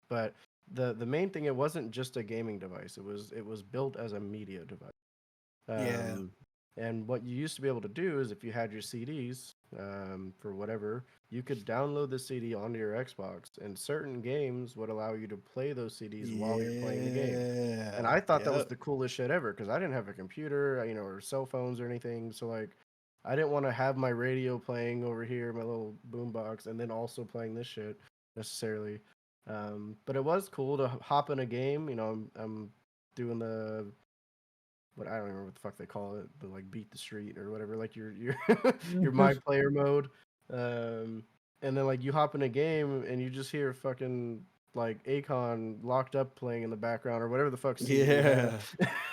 But the main thing, it wasn't just a gaming device. It was built as a media device. Yeah. And what you used to be able to do is if you had your CDs, for whatever, you could download the CD onto your Xbox, and certain games would allow you to play those CDs while you're playing the game. And I thought that was Yep. the coolest shit ever because I didn't have a computer, or cell phones or anything. So like, I didn't want to have my radio playing over here, my little boombox, and then also playing this shit necessarily. But it was cool to hop in a game. I'm doing the what I don't remember what the fuck they call it, the like beat the street or whatever, like your my player mode. And then like you hop in a game and you just hear fucking like Akon locked up playing in the background or whatever the fuck CD you Yeah.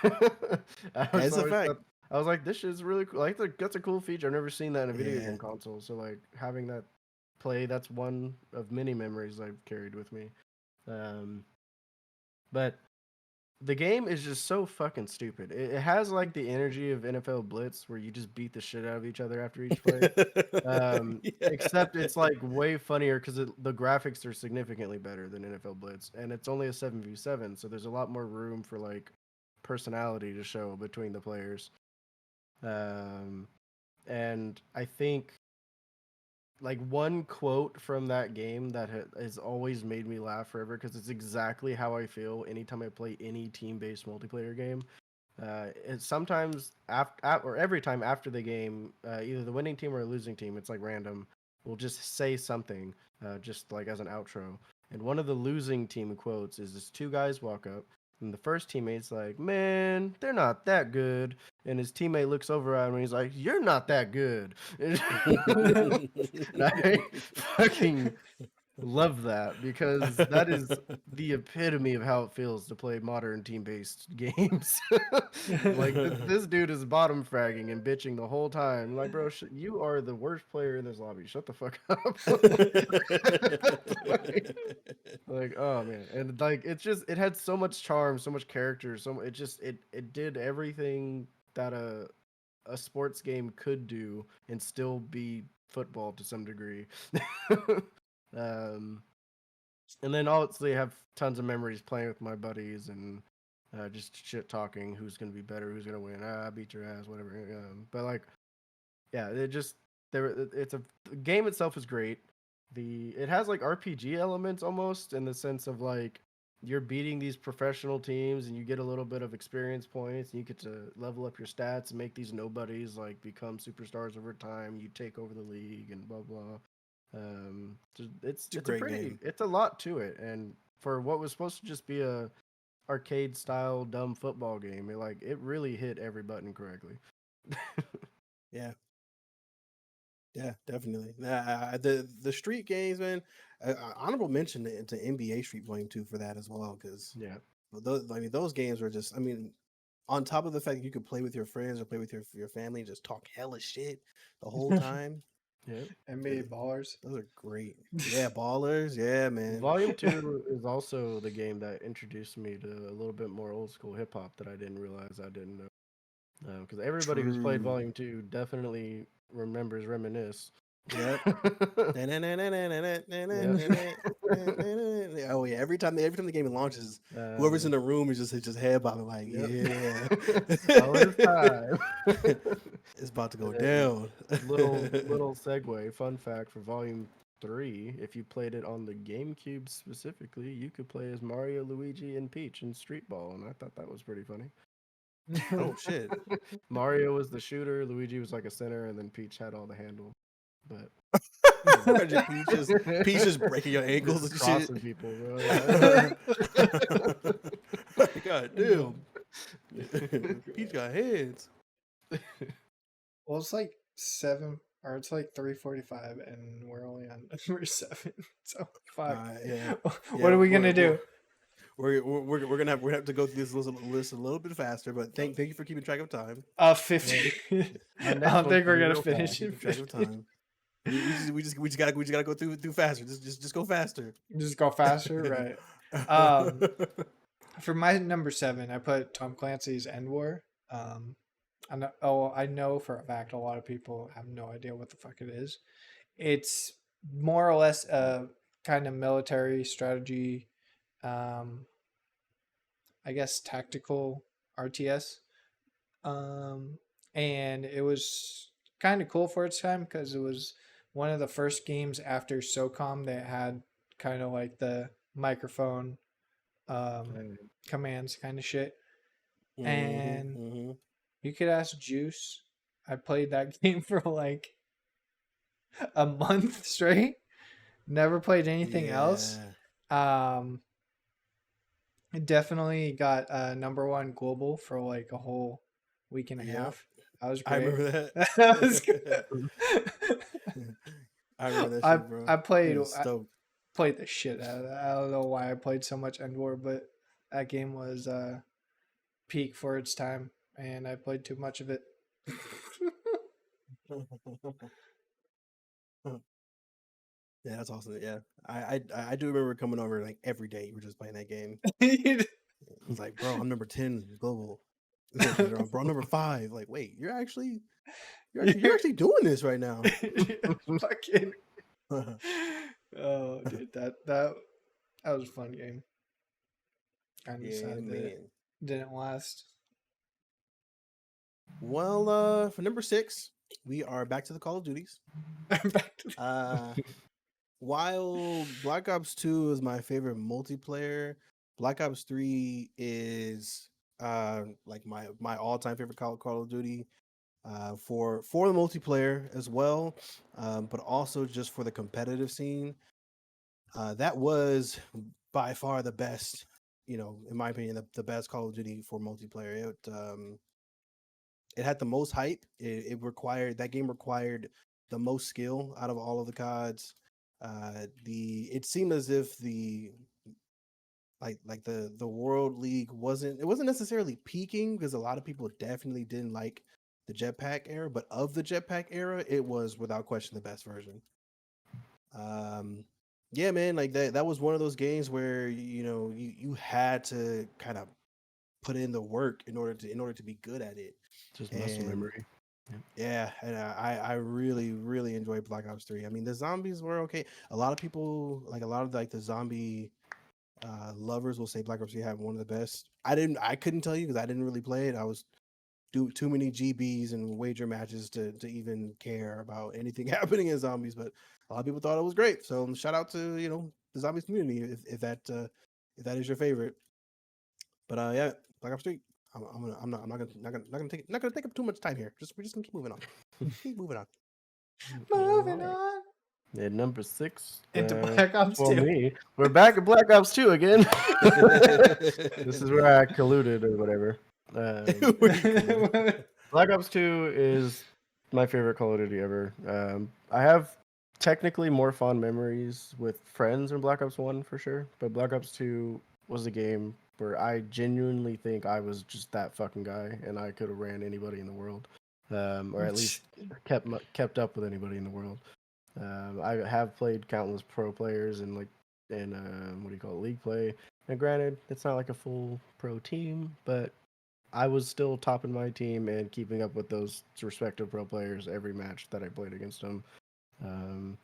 had. That's a fact. I was like, this shit's really cool. Like that's a cool feature. I've never seen that in a video Yeah. game console. So like having that play, that's one of many memories I've carried with me. But the game is just so fucking stupid. It has like the energy of NFL Blitz where you just beat the shit out of each other after each play. Except it's like way funnier because the graphics are significantly better than NFL Blitz, and it's only a 7v7, so there's a lot more room for like personality to show between the players. And I think like one quote from that game that has always made me laugh forever because it's exactly how I feel anytime I play any team-based multiplayer game. It's sometimes or every time after the game, either the winning team or a losing team, it's like random, will just say something, just like as an outro. And one of the losing team quotes is this: two guys walk up, And the first teammate's like, "Man, they're not that good." And his teammate looks over at him and he's like, "You're not that good." And I fucking love that because that is the epitome of how it feels to play modern team-based games. Like this dude is bottom fragging and bitching the whole time. Like, bro, you are the worst player in this lobby. Shut the fuck up. Like, oh man, and like it had so much charm, so much character, it did everything that a sports game could do and still be football to some degree. um and then obviously I have tons of memories playing with my buddies and just shit talking who's gonna be better, who's gonna win. I beat your ass, whatever. But like, yeah, it's the game itself is great. It has like RPG elements almost in the sense of like you're beating these professional teams and you get a little bit of experience points and you get to level up your stats and make these nobodies like become superstars over time. You take over the league and blah blah. It's a a great pretty game. it's a lot to it, and for what was supposed to just be a arcade style dumb football game, it really hit every button correctly. Yeah. Yeah, definitely. The street games, man. Honorable mention to NBA Street Flame 2 for that as well, because Yeah. those games were just. I mean, on top of the fact that you could play with your friends or play with your family and just talk hella shit the whole time. Yeah. NBA ballers. Those are great. Yeah, ballers. Yeah, man. Volume 2 is also the game that introduced me to a little bit more old school hip hop that I didn't realize I didn't know. Because everybody who's played True. Volume 2 definitely remembers Reminisce. Yep. Yep. Oh yeah, every time the game launches, whoever's in the room is just head bobbing like, Yep. yeah. Oh, it's time. It's about to go And down. little segue. Fun fact for Volume 3: if you played it on the GameCube specifically, you could play as Mario, Luigi, and Peach in Street Ball, and I thought that was pretty funny. Oh shit. Mario was the shooter, Luigi was like a center, and then Peach had all the handle. But Peach just breaking your ankles and crossing shit. people, bro. God damn. Peach got hands. Well, it's like 7 or it's like 3:45, and we're only on number 7. So fuck. Yeah. What are we gonna do? We're gonna have to go through this list a little bit faster, but thank you for keeping track of time. 50. I don't think we're gonna finish in Keeping track of 50. time. We just gotta go through faster. Just go faster. Just go faster, right? For my number 7, I put Tom Clancy's End War. I know for a fact a lot of people have no idea what the fuck it is. It's more or less a kind of military strategy, I guess tactical RTS. And it was kind of cool for its time because it was one of the first games after SOCOM that had kind of like the microphone commands kind of shit. And you could ask Juice. I played that game for like a month straight. Never played anything else. It definitely got number 1 global for like a whole week and a half. That was great. I remember that. That was good. I remember that shit, bro. I played the shit out of that. I don't know why I played so much End War, but that game was peak for its time, and I played too much of it. Yeah, that's awesome. Yeah, I do remember coming over like every day. You were just playing that game. I was like, bro, I'm number 10 global. Like, bro, I'm number 5. Like, wait, you're actually doing this right now. Fucking. Oh, dude, that was a fun game. Kind of sad that it didn't last. Well, for number 6, we are back to the Call of Duties. Back to while Black Ops 2 is my favorite multiplayer, Black Ops 3 is like my all-time favorite Call of Duty for the multiplayer as well, but also just for the competitive scene. That was by far the best in my opinion, the best Call of Duty for multiplayer. It had the most hype. That game required the most skill out of all of the CODs. It seemed as if the World League wasn't necessarily peaking, because a lot of people definitely didn't like the jetpack era, but of the jetpack era, it was without question the best version. Yeah, man, like that was one of those games where you had to kind of put in the work in order to be good at it. Just muscle And memory. yeah, and I really really enjoyed Black Ops 3. I mean, the zombies were okay. A lot of people, like a lot of the zombie lovers, will say Black Ops 3 had one of the best. I couldn't tell you because I didn't really play it. I was too many GBs and wager matches to even care about anything happening in zombies, but a lot of people thought it was great. So shout out to the zombies community if that is your favorite. But yeah, Black Ops 3. I'm not gonna take up too much time here. We're just gonna keep moving on. Keep moving on. Moving Alright. on And number 6. into Black Ops For 2. me, we're back at Black Ops 2 again. This is where I colluded or whatever. Black Ops 2 is my favorite Call of Duty ever. I have technically more fond memories with friends in Black Ops 1 for sure, but Black Ops 2 was a game where I genuinely think I was just that fucking guy, and I could have ran anybody in the world, or at least kept up with anybody in the world. I have played countless pro players and what do you call it, league play. And granted, it's not like a full pro team, but I was still topping my team and keeping up with those respective pro players every match that I played against them. And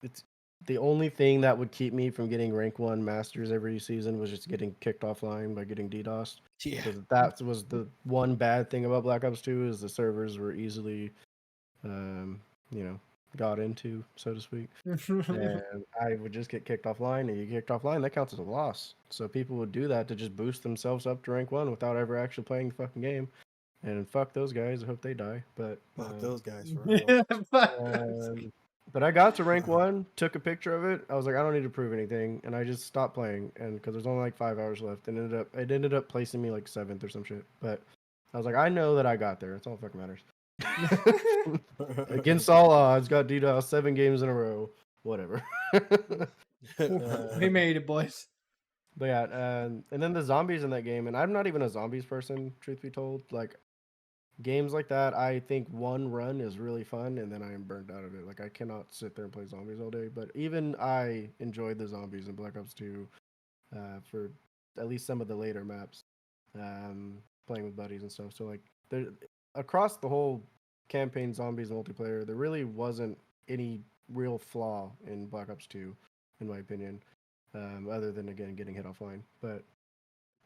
it's the only thing that would keep me from getting rank 1 masters every season was just getting kicked offline by getting DDoSed. Yeah. Because that was the one bad thing about Black Ops 2 is the servers were easily got into, so to speak. And I would just get kicked offline, and you kicked offline, that counts as a loss. So people would do that to just boost themselves up to rank 1 without ever actually playing the fucking game. And fuck those guys, I hope they die. But Fuck those guys for real. but I got to rank 1, took a picture of it. I was like, I don't need to prove anything, and I just stopped playing. And because there's only like 5 hours left, and it ended up placing me like 7th or some shit. But I was like, I know that I got there. That's all that fucking matters. Against all odds, got DDoS 7 games in a row. Whatever. We made it, boys. But yeah, and then the zombies in that game, and I'm not even a zombies person, truth be told. Like games like that, I think one run is really fun, and then I am burned out of it. Like I cannot sit there and play zombies all day. But even I enjoyed the zombies in Black Ops 2 for at least some of the later maps, playing with buddies and stuff. So like across the whole campaign zombies multiplayer, there really wasn't any real flaw in Black Ops 2, in my opinion, other than again getting hit offline. But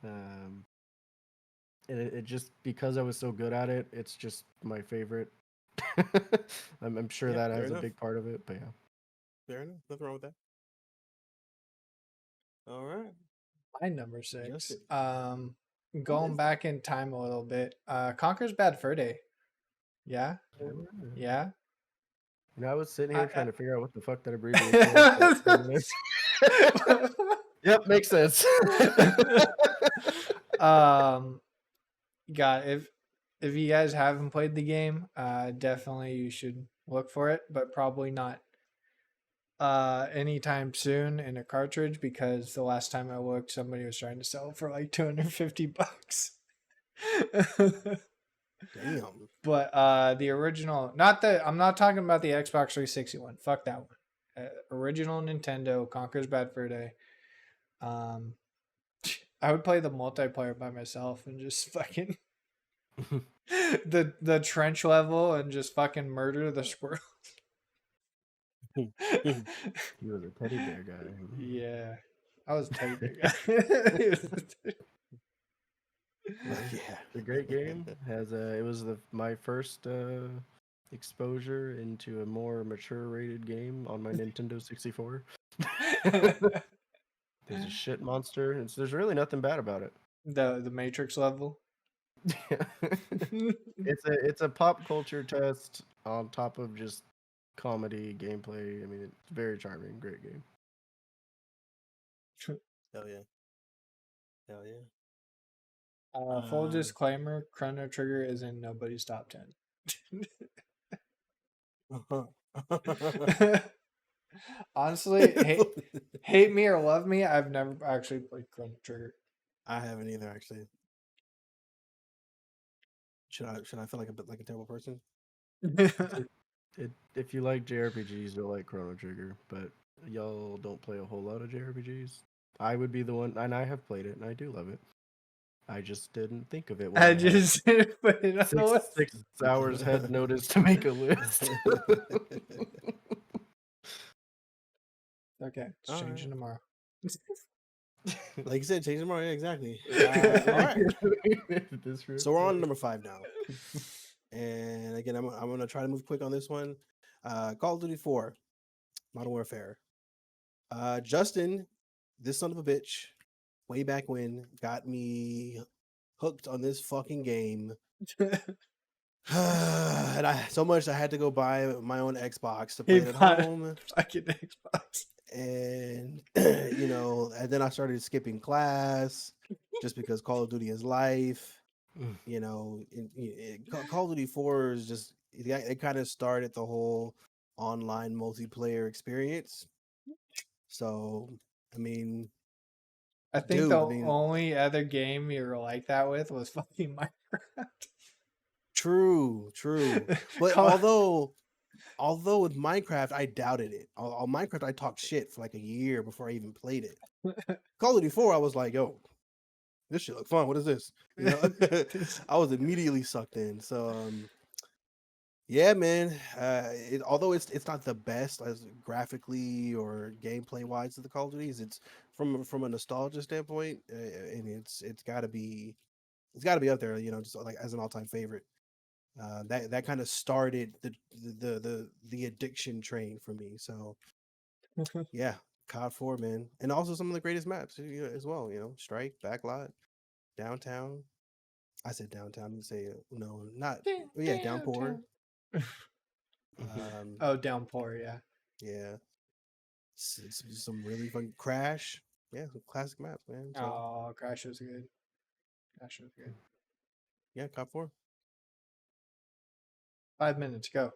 and it just, because I was so good at it, it's just my favorite. I'm sure that has a big part of it, but yeah. Fair enough. Nothing wrong with that. All right. My number 6. Justin. Going back in time a little bit. Conker's Bad Fur Day. Yeah? Yeah? I was sitting here trying to figure out what the fuck that abbreviation was. Yep, makes sense. If you guys haven't played the game, definitely you should look for it, but probably not anytime soon in a cartridge, because the last time I looked, somebody was trying to sell it for like $250. Damn. But the original, I'm not talking about the Xbox 360 one. Fuck that one. Original Nintendo, Conker's Bad Fur Day. I would play the multiplayer by myself and just fucking the trench level and just fucking murder the squirrel. He was a teddy bear guy. Yeah, I was a teddy bear guy. Yeah, the great game it was my first exposure into a more mature rated game on my Nintendo 64. There's a shit monster. There's really nothing bad about it. The Matrix level. It's a pop culture test on top of just comedy gameplay. I mean, it's very charming, great game. Hell yeah. Hell yeah. Full disclaimer: Chrono Trigger is in nobody's top 10. Honestly, hate me or love me, I've never actually played Chrono Trigger. I haven't either, actually. Should I feel like a bit like a terrible person? If you like JRPGs, you'll like Chrono Trigger, but y'all don't play a whole lot of JRPGs. I would be the one, and I have played it, and I do love it. I just didn't think of it when I I had just put it on the list. 6 hours head notice to make a list. Okay, it's All changing right. tomorrow. Like you said, change tomorrow. Yeah, exactly. All right. This So we're on number 5 now. And again, I'm gonna try to move quick on this one. Call of Duty 4, Modern Warfare. Justin, this son of a bitch, way back when, got me hooked on this fucking game. And so much I had to go buy my own Xbox to play it at home. Fucking Xbox. And and then I started skipping class just because Call of Duty is life. Call of Duty 4 is just it kind of started the whole online multiplayer experience. So I mean, I think the only other game you were like that with was fucking Minecraft. True. But although with Minecraft, I doubted it. On Minecraft, I talked shit for like a year before I even played it. Call of Duty 4, I was like, yo, this shit look fun. What is this? I was immediately sucked in. So yeah, man. Although it's not the best as graphically or gameplay wise to the Call of Duties, it's from a nostalgia standpoint, and it's got to be up there. Just like as an all time favorite. That kind of started the addiction train for me. So yeah, COD 4, man, and also some of the greatest maps as well. Strike, Backlot, Downtown. I said Downtown. You say no, not Downpour. Downpour, yeah. Yeah, some really fun Crash. Yeah, some classic maps, man. So, Crash was good. Yeah, COD 4. 5 minutes, go.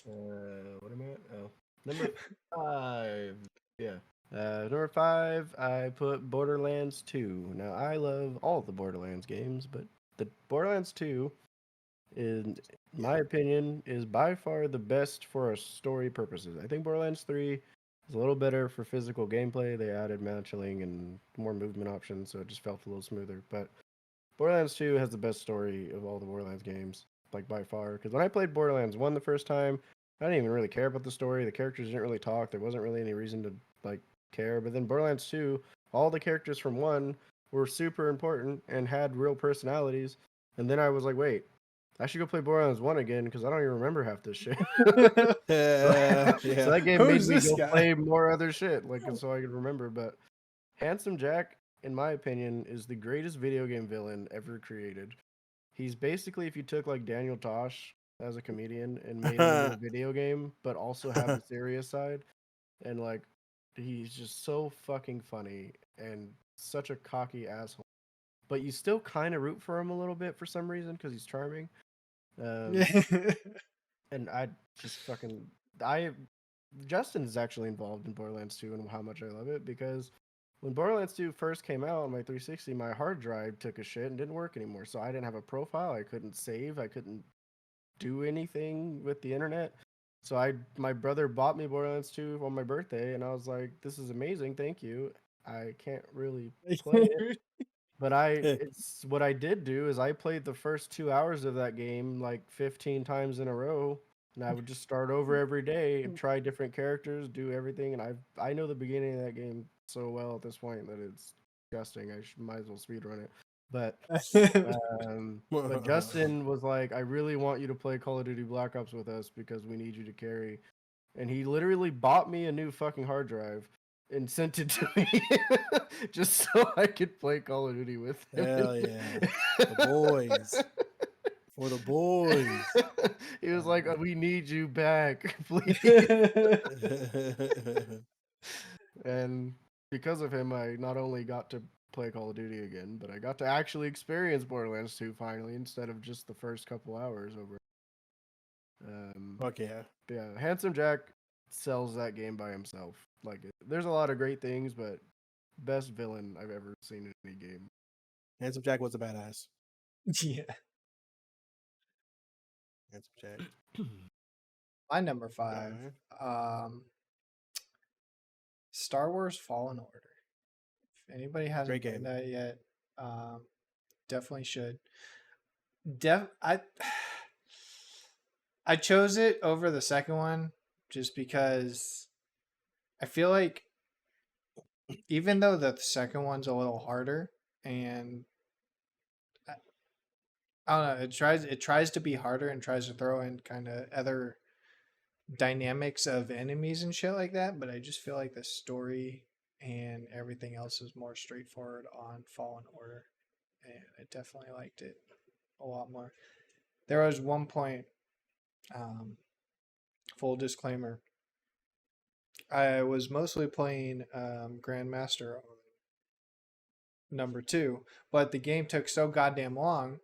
What am I at? Oh, number 5. Yeah. Number 5, I put Borderlands 2. Now, I love all the Borderlands games, but the Borderlands 2, in my opinion, is by far the best for story purposes. I think Borderlands 3 is a little better for physical gameplay. They added manualing and more movement options, so it just felt a little smoother. But Borderlands 2 has the best story of all the Borderlands games, like by far. Because when I played Borderlands 1 the first time, I didn't even really care about the story. The characters didn't really talk. There wasn't really any reason to care. But then Borderlands 2, all the characters from 1 were super important and had real personalities. And then I was like, wait, I should go play Borderlands 1 again because I don't even remember half this shit. So that game made me go play more other shit, so I could remember. But Handsome Jack, in my opinion, is the greatest video game villain ever created. He's basically if you took Daniel Tosh as a comedian and made him into a video game, but also have the serious side, and he's just so fucking funny and such a cocky asshole. But you still kind of root for him a little bit for some reason because he's charming. And I just Justin's actually involved in Borderlands 2 and how much I love it because when Borderlands 2 first came out on my 360, my hard drive took a shit and didn't work anymore. So I didn't have a profile. I couldn't save. I couldn't do anything with the internet. So my brother bought me Borderlands 2 on my birthday, and I was like, "This is amazing, thank you." I can't really play it, but it's what I did do is I played the first 2 hours of that game 15 times in a row, and I would just start over every day and try different characters, do everything, and I know the beginning of that game so well at this point that it's disgusting. I might as well speedrun it. But Justin was like, I really want you to play Call of Duty Black Ops with us because we need you to carry. And he literally bought me a new fucking hard drive and sent it to me just so I could play Call of Duty with him. Hell yeah. The boys. For the boys. He was like, we need you back, please. And because of him, I not only got to play Call of Duty again, but I got to actually experience Borderlands 2 finally instead of just the first couple hours over. Fuck yeah. Yeah, Handsome Jack sells that game by himself. Like, there's a lot of great things, but best villain I've ever seen in any game. Handsome Jack was a badass. Yeah. Handsome Jack. My number 5. Star Wars Fallen Order. If anybody hasn't Great played game. that yet, definitely should. I chose it over the second one just because I feel like even though the second one's a little harder and I don't know, it tries to be harder and tries to throw in kind of other dynamics of enemies and shit like that, but I just feel like the story and everything else is more straightforward on Fallen Order, and I definitely liked it a lot more. There was one point, full disclaimer, I was mostly playing Grandmaster on number 2, but the game took so goddamn long.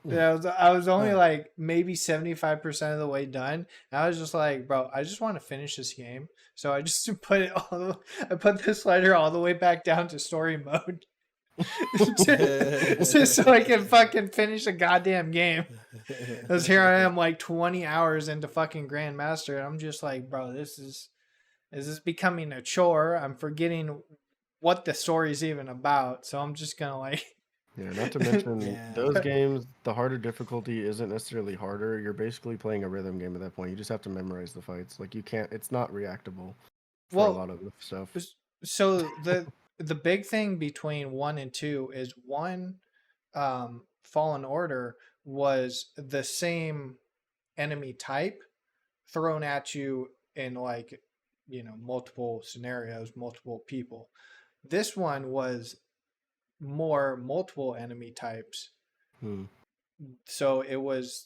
Yeah, I was only like maybe 75% of the way done. And I was just like, bro, I just want to finish this game. So I just I put the slider all the way back down to story mode. Just so I can fucking finish the goddamn game. Because here I am like 20 hours into fucking Grandmaster. And I'm just like, bro, is this becoming a chore? I'm forgetting what the story's even about. So I'm just gonna like Yeah, not to mention those games, the harder difficulty isn't necessarily harder. You're basically playing a rhythm game at that point. You just have to memorize the fights. Like, you can't, it's not reactable for a lot of the stuff. So the big thing between 1 and 2 is 1, Fallen Order was the same enemy type thrown at you in like, multiple scenarios, multiple people. This one was more multiple enemy types. So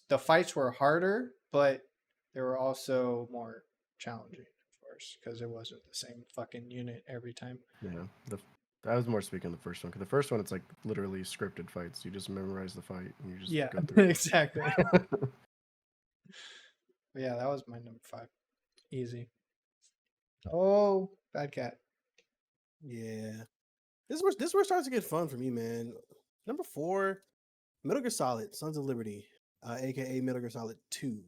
the fights were harder, but they were also more challenging, of course, because it wasn't the same fucking unit every time. Yeah, I was more speaking of the first one, because the first one, it's like literally scripted fights. You just memorize the fight and you just go through it. Exactly. Yeah, that was my number 5. Easy. Oh, bad cat. Yeah. This is where it starts to get fun for me, man. Number 4, Metal Gear Solid, Sons of Liberty, aka Metal Gear Solid 2.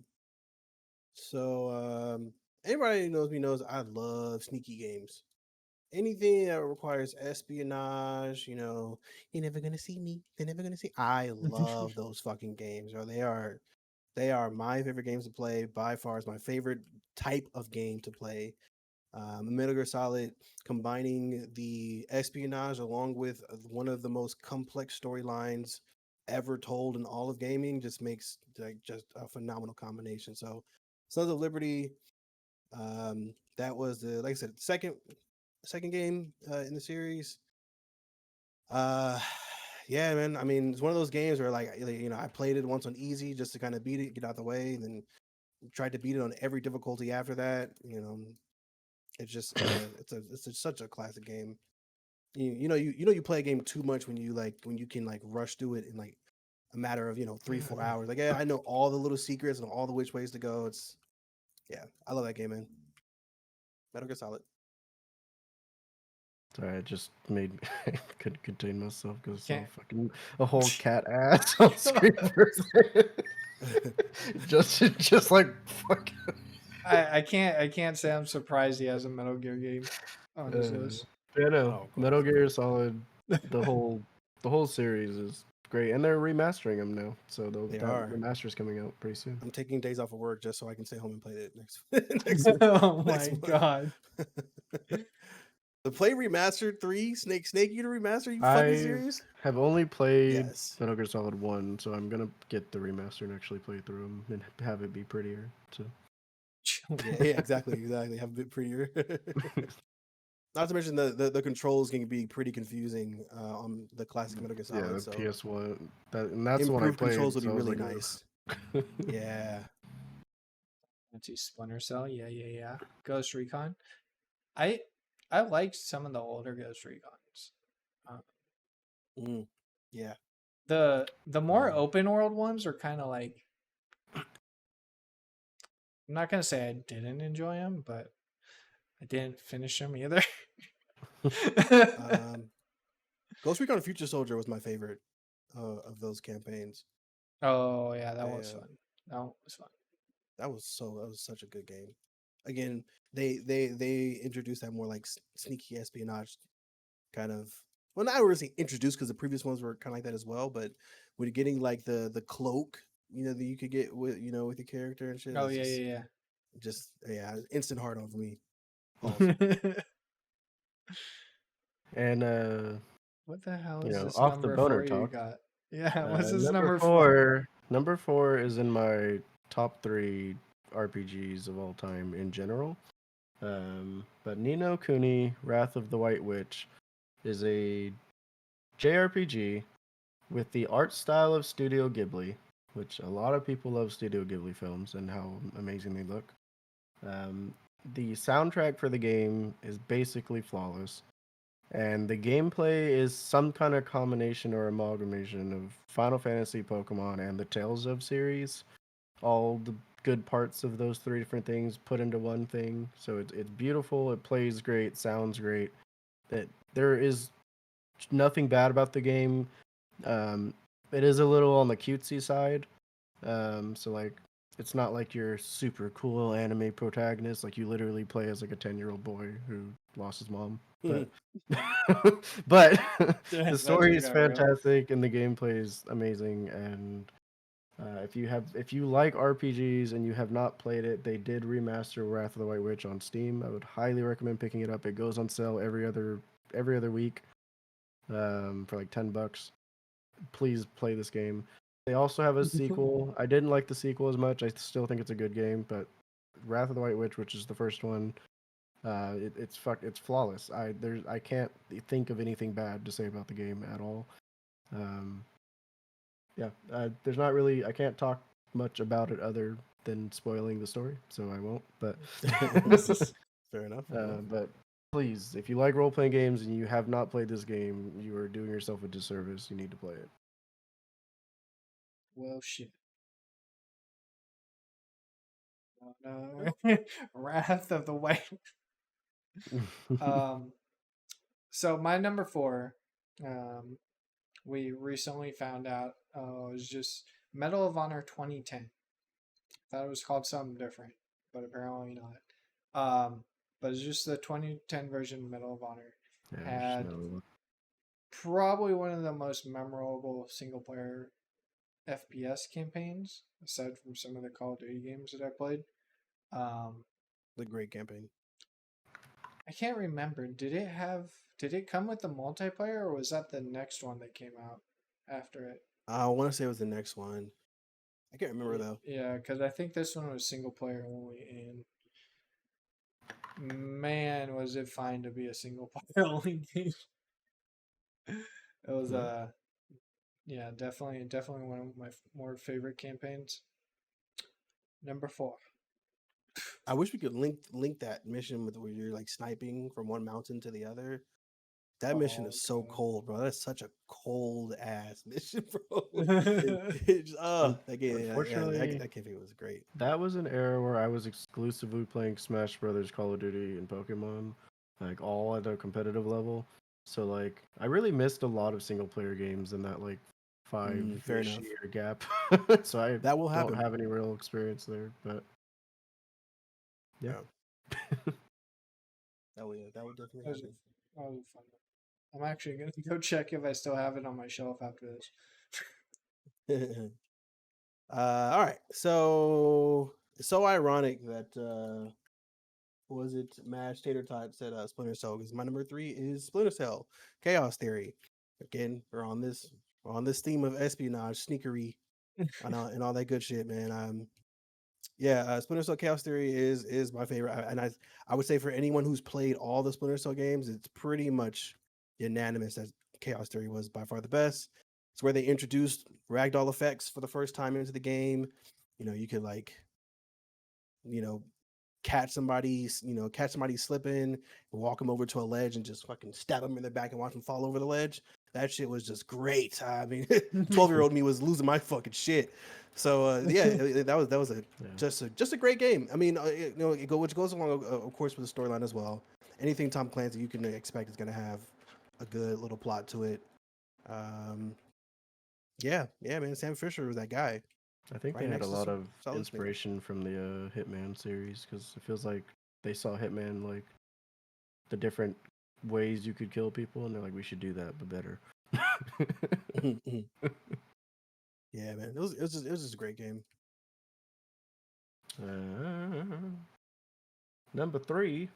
So anybody who knows me knows I love sneaky games. Anything that requires espionage, you're never gonna see me. They're never gonna see. I love those fucking games. Or they are my favorite games to play. By far, is my favorite type of game to play. Metal Gear Solid, combining the espionage along with one of the most complex storylines ever told in all of gaming, just makes just a phenomenal combination. So, Sons of Liberty, that was like I said, second game in the series. Yeah, man. I mean, it's one of those games where I played it once on easy just to kind of beat it, get out the way, and then tried to beat it on every difficulty after that. It's just it's such a classic game. You play a game too much when you can rush through it in like a matter of 3-4 hours. Like, yeah, I know all the little secrets and all the which ways to go. I love that game, man. Metal Gear Solid. Sorry, I just made I couldn't contain myself because I saw Can't. fucking a whole cat ass on screen for a second. just like fucking. I can't say I'm surprised he has a Metal Gear game on his list. Yeah, no, Oh, Metal Gear Solid, the whole series is great, and they're remastering them now. So They that are. remaster's coming out pretty soon. I'm taking days off of work just so I can stay home and play it next Oh next my month. god. The play remastered 3 Snake Eater remaster. You fucking serious? Have only played Yes. Metal Gear Solid 1, so I'm gonna get the remaster and actually play through them and have it be prettier. So. Yeah, exactly. Have a bit prettier. Not to mention the controls can be pretty confusing on the classic Metal Gear Solid. Yeah, the so PS1. That's the one I improved played. Controls would so be I was really like, nice. Yeah. Let's see, Splinter Cell. Yeah. Ghost Recon. I I liked some of the older Ghost Recons. Mm, yeah. The more Um, open world ones are kind of like, I'm not gonna say I didn't enjoy them, but I didn't finish them either. um, Ghost Recon Future Soldier was my favorite of those campaigns. Oh yeah, that They was fun. That one was fun. that was such a good game. Again, they introduced that more like sneaky espionage kind of. Well, not really introduced because the previous ones were kind of like that as well. But when you're getting like the cloak, that you could get with with your character and shit, Oh it's yeah, just yeah, just yeah, instant hard on for me. Pause. yeah. And What the hell is this off the number boner four you talk. got? Yeah, what's this Number number four? four. Number four is in my top 3 RPGs of all time in general. But Ni no Kuni: Wrath of the White Witch is a JRPG with the art style of Studio Ghibli, which a lot of people love Studio Ghibli films and how amazing they look. Um, the soundtrack for the game is basically flawless, and the gameplay is some kind of combination or amalgamation of Final Fantasy, Pokemon, and the Tales of series. All the good parts of those 3 different things put into one thing. So it's beautiful. It plays great. Sounds great. That there is nothing bad about the game. Um, it is a little on the cutesy side. So like, it's not like your super cool anime protagonist. Like you literally play as like a 10-year-old boy who lost his mom. But but the That story just is got real. fantastic and the gameplay is amazing. And if you like RPGs and you have not played it, they did remaster Wrath of the White Witch on Steam. I would highly recommend picking it up. It goes on sale every other week for like $10. Please play this game. They also have a sequel. I didn't like the sequel as much. I still think it's a good game, but Wrath of the White Witch, which is the first one, it's flawless. I can't think of anything bad to say about the game at all. Um, yeah, there's not really. I can't talk much about it other than spoiling the story, so I won't. But Fair enough. Fair enough. but please, if you like role playing games and you have not played this game, you are doing yourself a disservice. You need to play it. Well, shit. Oh, no. Wrath of the White. Um. So my number four, we recently found out, was just Medal of Honor 2010. Thought it was called something different, but apparently not. But it's just the 2010 version of Medal of Honor. Yeah, there's Had no. probably one of the most memorable single player FPS campaigns, aside from some of the Call of Duty games that I played. Um, The great campaign. I can't remember. Did it come with the multiplayer, or was that the next one that came out after it? I want to say it was the next one. I can't remember though. Yeah, because I think this one was single player only, and man, was it fine to be a single player only game. It was Yeah. yeah, definitely one of my more favorite campaigns. Number four. I wish we could link that mission with where you're like sniping from one mountain to the other. That mission Oh is so god. cold, bro. That's such a cold ass mission, bro. Yeah, That game, Unfortunately, that campaign was great. that was an era where I was exclusively playing Smash Brothers, Call of Duty, and Pokemon, like all at a competitive level. So like, I really missed a lot of single player games in that like Fair five-ish enough. year gap. So I That will don't happen. have any real experience there. But yeah. That will definitely that was happen. that was a fun one. I'm actually gonna go check if I still have it on my shelf after this. All right. So it's so ironic that was it Mash Tater Tot said Splinter Cell because my number 3 is Splinter Cell Chaos Theory. Again, we're on this theme of espionage, sneakery, and all that good shit, man. Yeah, Splinter Cell Chaos Theory is my favorite, and I would say for anyone who's played all the Splinter Cell games, it's pretty much unanimous that Chaos Theory was by far the best. It's where they introduced ragdoll effects for the first time into the game. You know, you could like, you know, catch somebody slipping, walk them over to a ledge, and just fucking stab them in the back and watch them fall over the ledge. That shit was just great. I mean, 12-year-old me was losing my fucking shit. So that was just a great game. I mean, which goes along, of course, with the storyline as well. Anything Tom Clancy you can expect is going to have a good little plot to it. Yeah, man. Sam Fisher was that guy. I think Right they had a next to lot of Solid Snake. inspiration from the Hitman series because it feels like they saw Hitman like the different ways you could kill people, and they're like, we should do that, but better. Yeah, man. It was just a great game. Number 3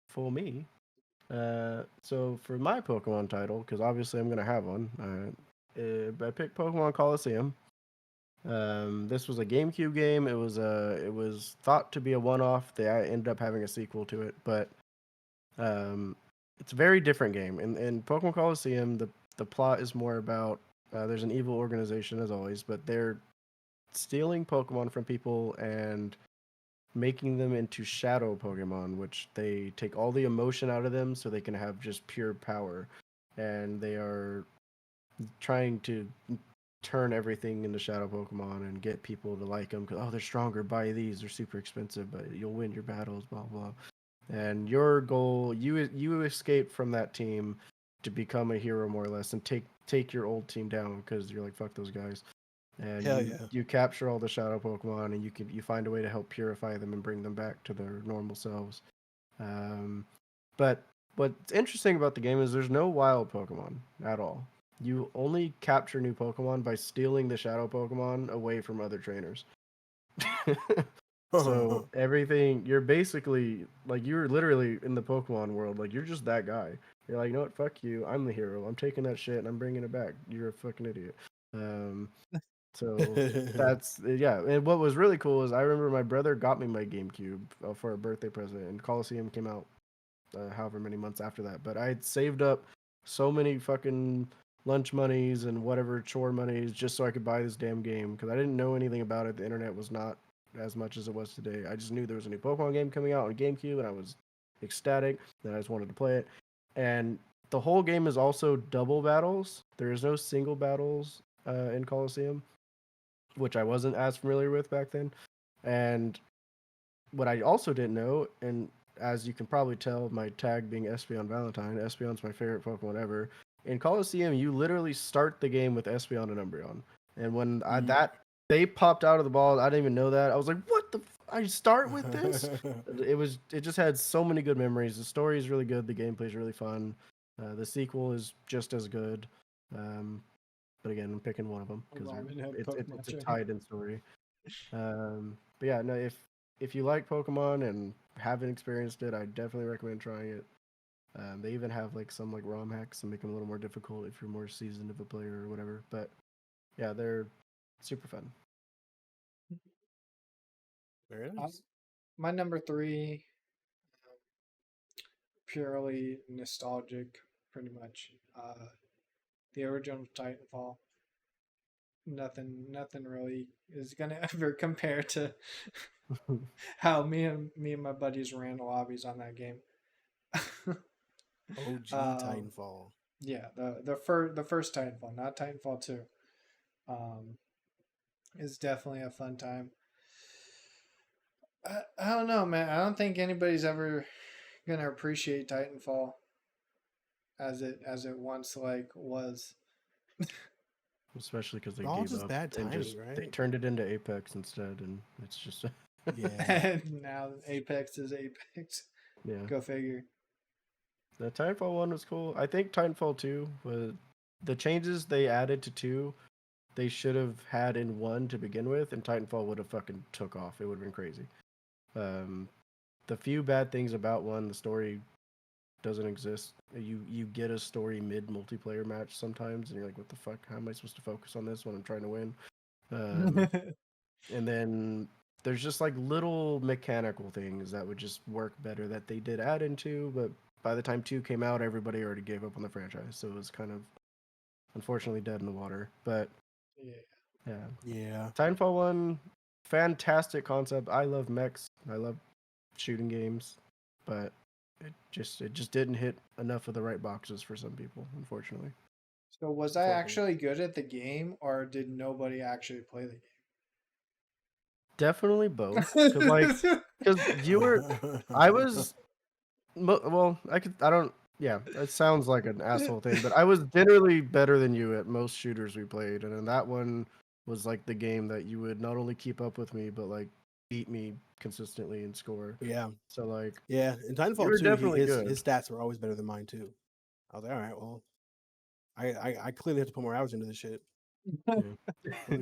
for me. So for my Pokemon title, because obviously I'm gonna have one. I picked Pokemon Coliseum. This was a GameCube game. It was thought to be a one-off. They ended up having a sequel to it, but it's a very different game. In Pokemon Coliseum, the plot is more about there's an evil organization as always, but they're stealing Pokemon from people and making them into shadow Pokemon, which they take all the emotion out of them so they can have just pure power. And they are trying to turn everything into shadow Pokemon and get people to like them because, oh, they're stronger, buy these, they're super expensive, but you'll win your battles, blah, blah. And your goal, you escape from that team to become a hero more or less and take your old team down because you're like, fuck those guys. And you capture all the shadow Pokemon, and you find a way to help purify them and bring them back to their normal selves. But what's interesting about the game is there's no wild Pokemon at all. You only capture new Pokemon by stealing the shadow Pokemon away from other trainers. So everything, you're basically like, you're literally in the Pokemon world, like you're just that guy. You're like, you know what, fuck you, I'm the hero, I'm taking that shit and I'm bringing it back. You're a fucking idiot. So that's, yeah. And what was really cool is I remember my brother got me my GameCube for a birthday present, and Coliseum came out however many months after that. But I had saved up so many fucking lunch monies and whatever chore monies just so I could buy this damn game because I didn't know anything about it. The internet was not as much as it was today. I just knew there was a new Pokemon game coming out on GameCube, and I was ecstatic. And I just wanted to play it. And the whole game is also double battles. There is no single battles in Coliseum, which I wasn't as familiar with back then. And what I also didn't know, and as you can probably tell, my tag being EspeonValentine, Espeon's my favorite Pokemon ever. In Coliseum, you literally start the game with Espeon and Umbreon. And when they popped out of the ball, I didn't even know that. I was like, what the I start with this? It just had so many good memories. The story is really good, the gameplay is really fun. The sequel is just as good. But again, I'm picking one of them because it's a tied-in story. But yeah, no, if you like Pokemon and haven't experienced it, I definitely recommend trying it. They even have like some like ROM hacks and make them a little more difficult if you're more seasoned of a player or whatever. But yeah, they're super fun. Very nice. My number 3, purely nostalgic, pretty much. The original Titanfall. Nothing really is gonna ever compare to how me and my buddies ran lobbies on that game. OG Titanfall. Yeah, the first Titanfall, not Titanfall 2. Is definitely a fun time. I don't know, man. I don't think anybody's ever gonna appreciate Titanfall as it once like was. Especially because they All gave just up bad and timing, right? they turned it into Apex instead, and it's just Yeah. And now Apex is Apex. yeah. Go figure. The Titanfall 1 was cool. I think Titanfall 2 was the changes they added to 2. They should have had in 1 to begin with, and Titanfall would have fucking took off. It would have been crazy. The few bad things about 1, the story doesn't exist. You get a story mid multiplayer match sometimes, and you're like, what the fuck? How am I supposed to focus on this when I'm trying to win? And then there's just like little mechanical things that would just work better that they did add into, but by the time 2 came out, everybody already gave up on the franchise, so it was kind of unfortunately dead in the water. But yeah. Yeah. Titanfall 1, fantastic concept. I love mechs. I love shooting games, but it just didn't hit enough of the right boxes for some people, unfortunately. So was I actually good at the game, or did nobody actually play the Definitely both, because you were, I was, well, I don't, yeah, it sounds like an asshole thing, but I was generally better than you at most shooters we played, and then that one was like the game that you would not only keep up with me, but like beat me consistently and score. Yeah, So like, yeah. In you Titanfall were 2, definitely his good. stats were always better than mine too. I was like, all right, well, I clearly have to put more hours into this shit. game? Yeah.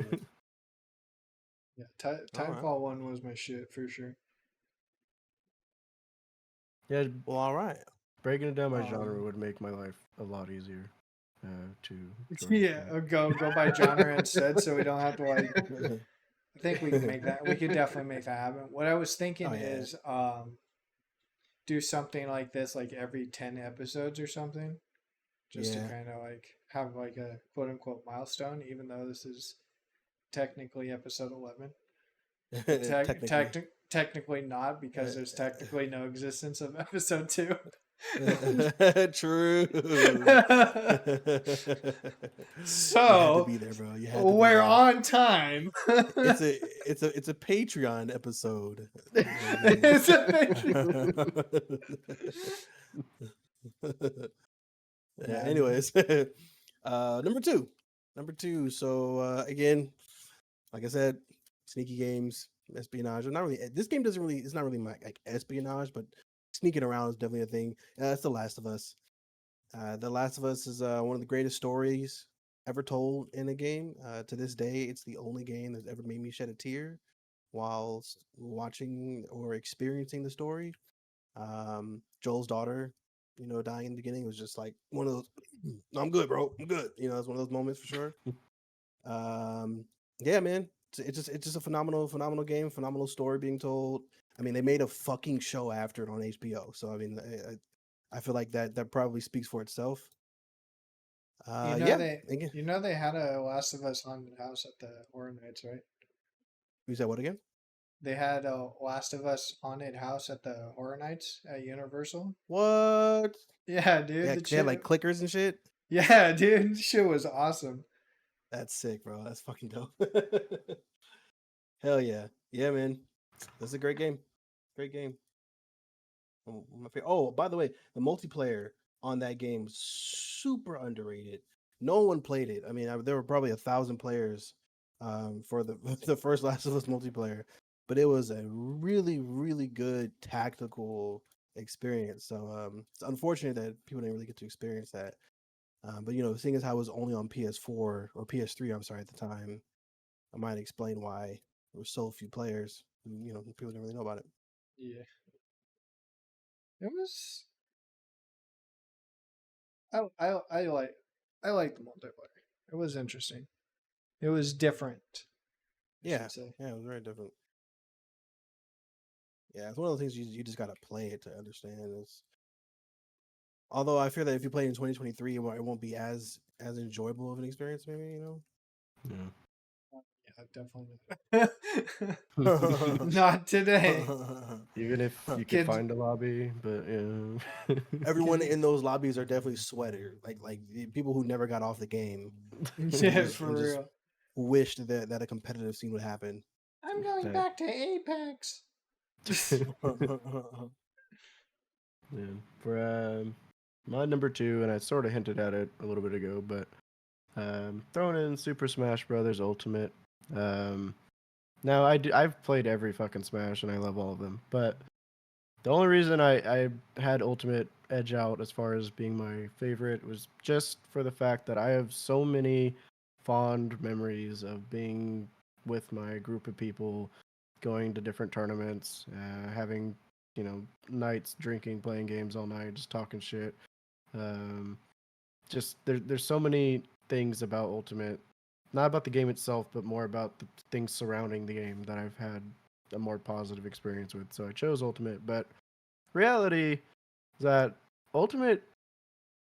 Yeah, All right. Titanfall 1 was my shit for sure. Yeah, Well, all right. breaking it down by genre Um, would make my life a lot easier to join this Yeah, game. go by genre instead, so we don't have to like. I think we can make that. We could definitely make that happen. What I was thinking Oh, yeah. is do something like this like every 10 episodes or something, just to Yeah. kind of like have like a quote unquote milestone, even though this is technically episode 11. But Technically. technically not, because there's technically no existence of episode 2. True. You had to So be there, bro. You had to be we're there. on time. It's a Patreon episode. It's a Patreon. Yeah, anyways, number two. So again, like I said, sneaky games, espionage. Not really. This game doesn't really. It's not really like espionage, but sneaking around is definitely a thing. It's The Last of Us. The Last of Us is one of the greatest stories ever told in a game. To this day, it's the only game that's ever made me shed a tear while watching or experiencing the story. Joel's daughter, dying in the beginning was just like one of those. "No, I'm good, bro. I'm good." It's one of those moments for sure. Yeah, man. It's just a phenomenal game, phenomenal story being told. I mean, they made a fucking show after it on HBO. So I mean, I feel like that probably speaks for itself. Yeah. Again, they had a Last of Us haunted house at the Horror Nights, right? you said what again? They had a Last of Us haunted house at the Horror Nights at Universal. What? Yeah, dude, the They had like shit. clickers and shit. Yeah, dude, the shit was awesome. That's sick, bro. That's fucking dope. Hell yeah, yeah, man. That's a great game. Great game. Oh, by the way, the multiplayer on that game super underrated. No one played it. I mean, there were probably 1,000 players for the the first Last of Us multiplayer, but it was a really, really good tactical experience. So it's unfortunate that people didn't really get to experience that. But seeing as how it was only on PS4 or PS3, I'm sorry, at the time, I might explain why there were so few players. People didn't really know about it. Yeah, it was. I like the multiplayer. It was interesting. It was different. I Yeah, should say. yeah, it was very different. Yeah, it's one of those things you just gotta play it to understand. Although I fear that if you play in 2023, it won't be as enjoyable of an experience. Maybe Yeah. Yeah, definitely not today. Even if you could Kids, find a lobby, but yeah. Everyone in those lobbies are definitely sweater, like the people who never got off the game, yeah, for and just real. wished that a competitive scene would happen. I'm going That- back to Apex. Yeah. For my number two, and I sort of hinted at it a little bit ago, but throwing in Super Smash Brothers Ultimate. Now I've played every fucking Smash and I love all of them, but the only reason I had Ultimate edge out as far as being my favorite was just for the fact that I have so many fond memories of being with my group of people, going to different tournaments, having nights drinking, playing games all night, just talking shit. Um, just there's so many things about Ultimate, not about the game itself, but more about the things surrounding the game that I've had a more positive experience with. So I chose Ultimate, but reality is that Ultimate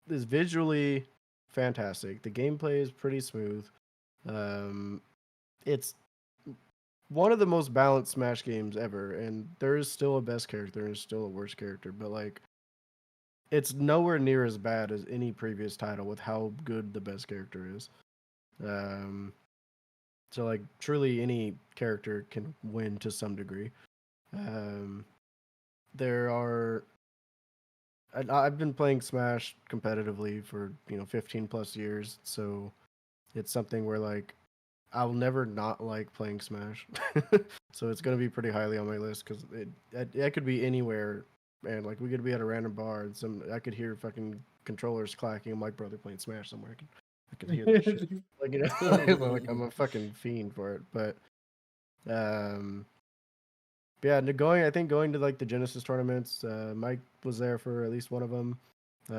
is visually fantastic. The gameplay is pretty smooth. It's one of the most balanced Smash games ever, and there is still a best character and there's still a worst character, but like it's nowhere near as bad as any previous title with how good the best character is. Um, so like truly any character can win to some degree. Um, there are I've been playing Smash competitively for 15 plus years, so it's something where like I'll never not like playing Smash. So it's gonna be pretty highly on my list because it could be anywhere, and like we could be at a random bar and I could hear fucking controllers clacking. I'm like, brother playing Smash somewhere. I could hear that shit. Like like I'm a fucking fiend for it. But um, yeah, I think going to like the Genesis tournaments, Mike was there for at least one of them,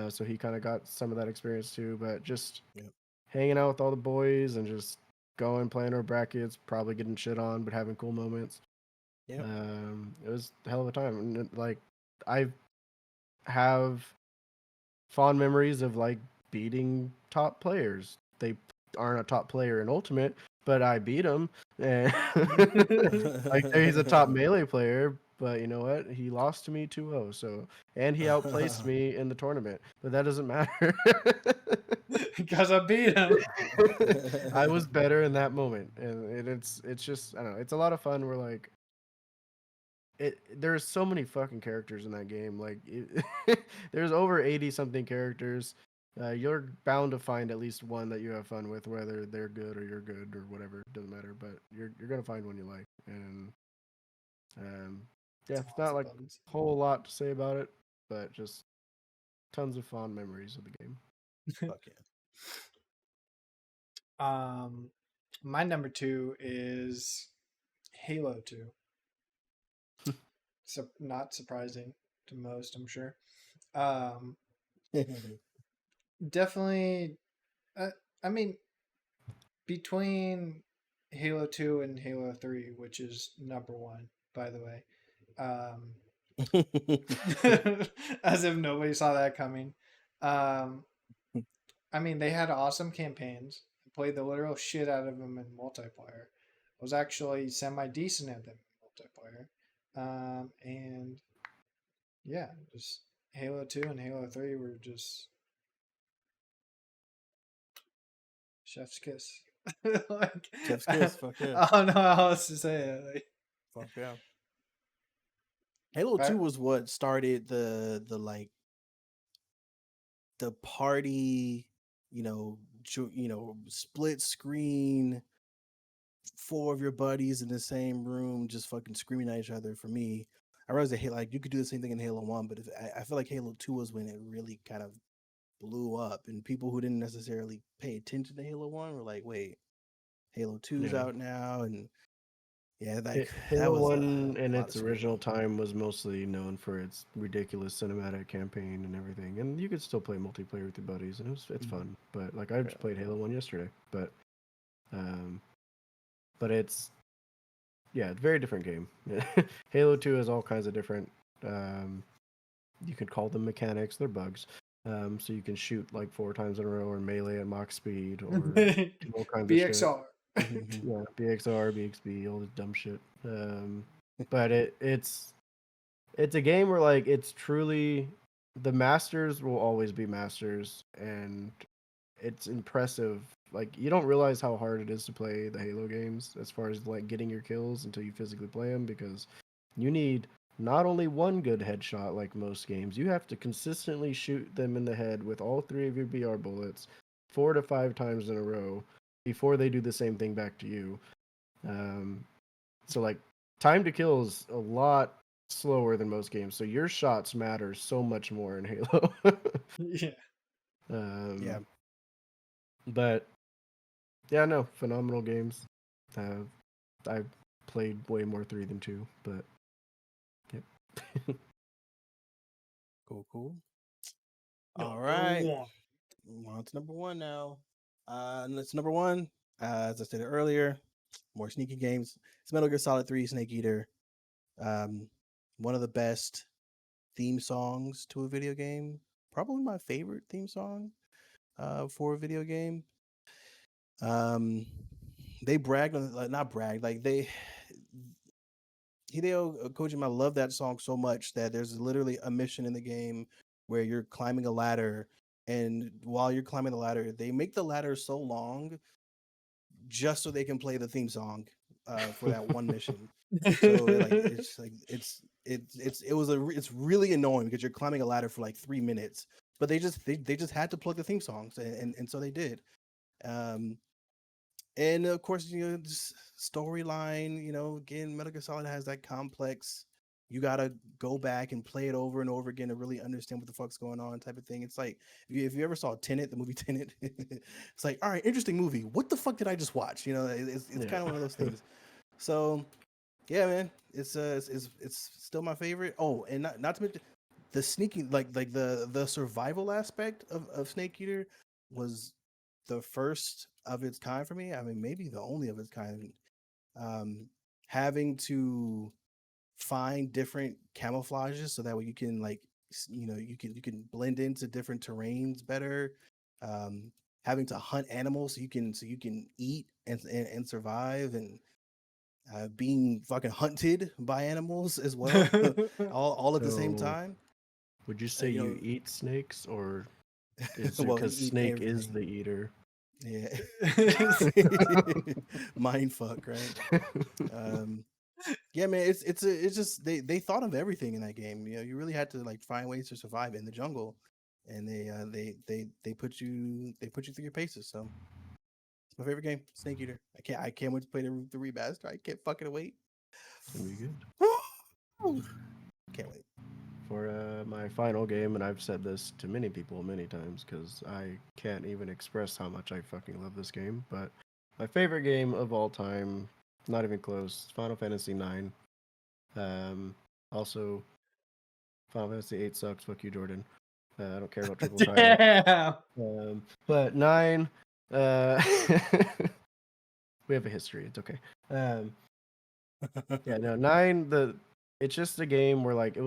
so he kind of got some of that experience too. But just Yep. hanging out with all the boys and just going playing our brackets, probably getting shit on, but having cool moments. Yeah. It was a hell of a time. And like I have fond memories of like beating top players. They aren't a top player in Ultimate, but I beat them. And like he's a top melee player, but you know what? He lost to me 2-0. So and he outplaced me in the tournament, but that doesn't matter. Because I beat him. I was better in that moment, and it's just I don't know. It's a lot of fun. We're like there's so many fucking characters in that game. Like there's over 80 something characters. You're bound to find at least one that you have fun with, whether they're good or you're good or whatever. Doesn't matter, but you're gonna find one you like. And um, yeah, it's not like a whole lot to say about it, but just tons of fond memories of the game. Fuck yeah. My number 2 is Halo 2. So not surprising to most, I'm sure. Definitely. I mean, between Halo 2 and Halo 3, which is number 1, by the way. As if nobody saw that coming. I mean, they had awesome campaigns. I played the literal shit out of them in multiplayer. I was actually semi decent at them in multiplayer. And yeah, just Halo 2 and Halo 3 were just chef's kiss. Like, Chef's kiss. Fuck yeah. I don't know how else to say it. Like, Fuck yeah. Halo 2 was what started the like the party, split screen, 4 of your buddies in the same room just fucking screaming at each other. For me, I realized that like you could do the same thing in Halo 1, but I feel like Halo 2 was when it really kind of blew up, and people who didn't necessarily pay attention to Halo 1 were like, wait, Halo 2's Yeah. out now, and yeah, like that Halo was 1 in a lot its of original screaming. time was mostly known for its ridiculous cinematic campaign and everything. And you could still play multiplayer with your buddies, and it's fun. But like I just played Halo 1 yesterday, um but it's very different game. Halo 2 has all kinds of different you could call them mechanics, they're bugs. So you can shoot like 4 times in a row or melee at max speed or do all kinds of shit. BXR. Yeah, BXR, BXB, all this dumb shit. But it's a game where like it's truly the masters will always be masters, and it's impressive. Like you don't realize how hard it is to play the Halo games as far as like getting your kills until you physically play them, because you need not only one good headshot like most games, you have to consistently shoot them in the head with all 3 of your BR bullets 4 to 5 times in a row before they do the same thing back to you. So like time to kill is a lot slower than most games, so your shots matter so much more in Halo. Yeah. Yeah. But yeah, no, phenomenal games. I played way more 3 than 2, but yep. Cool. Number All right. 1. On to number 1 now. And it's number 1. As I said earlier, more sneaky games. It's Metal Gear Solid 3 Snake Eater. One of the best theme songs to a video game. Probably my favorite theme song for a video game. They bragged on, like, not bragged, like Hideo Kojima loved that song so much that there's literally a mission in the game where you're climbing a ladder, and while you're climbing the ladder, they make the ladder so long just so they can play the theme song for that one mission. So it's really annoying because you're climbing a ladder for like 3 minutes, but they just had to plug the theme songs, and so they did. Um, and of course, just storyline. Again, Metal Gear Solid has that complex. You gotta go back and play it over and over again to really understand what the fuck's going on, type of thing. It's like if you ever saw Tenet, the movie Tenet, it's like, all right, interesting movie. What the fuck did I just watch? It's Yeah. kind of one of those things. So yeah, man, it's still my favorite. Oh, and not to mention the sneaking, like the survival aspect of Snake Eater was the first of its kind for me. I mean, maybe the only of its kind. Um, Having to find different camouflages so that way you can you can blend into different terrains better. Um, Having to hunt animals so you can eat and survive, and being fucking hunted by animals as well, all at the same So, time. would you say You you eat snakes, or is it well, you because eat snake is everything. the eater? Yeah. Mind fuck, right? Um, yeah, man, it's just they thought of everything in that game. You really had to like find ways to survive in the jungle, and they put you through your paces. So it's my favorite game, Snake Eater. I can't wait to play the remaster. I can't fucking wait. It's gonna be good. Woo! Can't wait. For my final game, and I've said this to many people many times because I can't even express how much I fucking love this game. But my favorite game of all time, not even close, Final Fantasy IX. Also, Final Fantasy VIII sucks. Fuck you, Jordan. I don't care about triple triad. Damn. But nine, uh, we have a history. It's okay. Yeah, no, nine. It's just a game where like it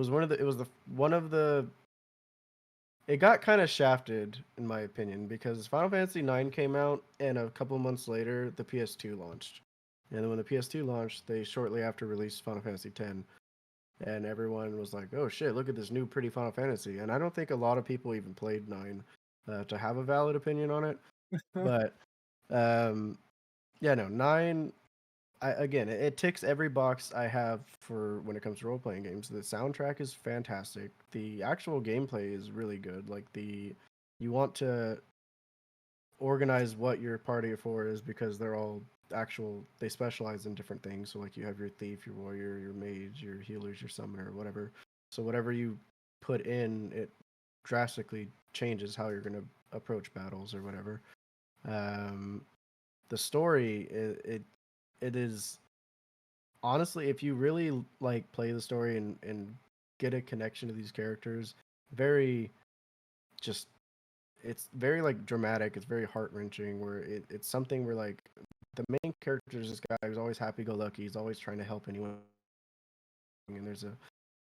got kind of shafted in my opinion because Final Fantasy IX came out and a couple months later the PS2 launched, and then when the PS2 launched, they shortly after released Final Fantasy X, and everyone was like, "Oh shit, look at this new pretty Final Fantasy." And I don't think a lot of people even played nine to have a valid opinion on it, but yeah, no, nine. Again, it ticks every box I have for when it comes to role playing games. The soundtrack is fantastic. The actual gameplay is really good. You want to organize what your party of four is because they're all they specialize in different things. So like you have your thief, your warrior, your mage, your healers, your summoner, whatever. So whatever you put in, it drastically changes how you're going to approach battles or whatever. The story, it is honestly, if you really like play the story and get a connection to these characters, very just it's very like dramatic. It's very heart wrenching. Where it's something where like the main character is this guy who's always happy go lucky. He's always trying to help anyone. And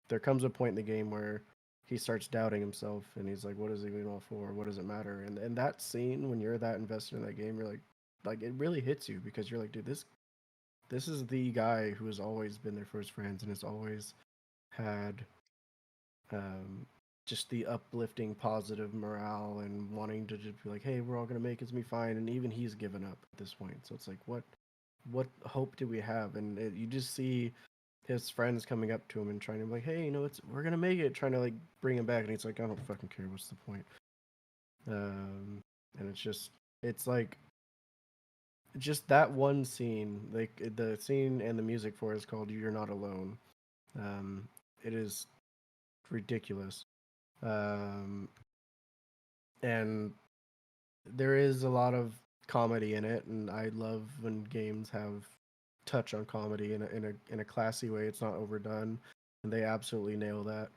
there comes a point in the game where he starts doubting himself, and he's like, "What is he doing all for? What does it matter?" And that scene when you're that invested in that game, you're like it really hits you because you're like, dude, this is the guy who has always been there for his friends and has always had um, just the uplifting, positive morale and wanting to just be like, "Hey, we're all gonna make it's me fine." And even he's given up at this point. So it's like, what hope do we have? And you just see his friends coming up to him and trying to be like, "Hey, we're gonna make it," trying to like bring him back, and he's like, "I don't fucking care. What's the point?" And it's like just that one scene, like the scene and the music for it is called "You're Not Alone." It is ridiculous, um, and there is a lot of comedy in it, and I love when games have touch on comedy in a classy way. It's not overdone, and they absolutely nail that.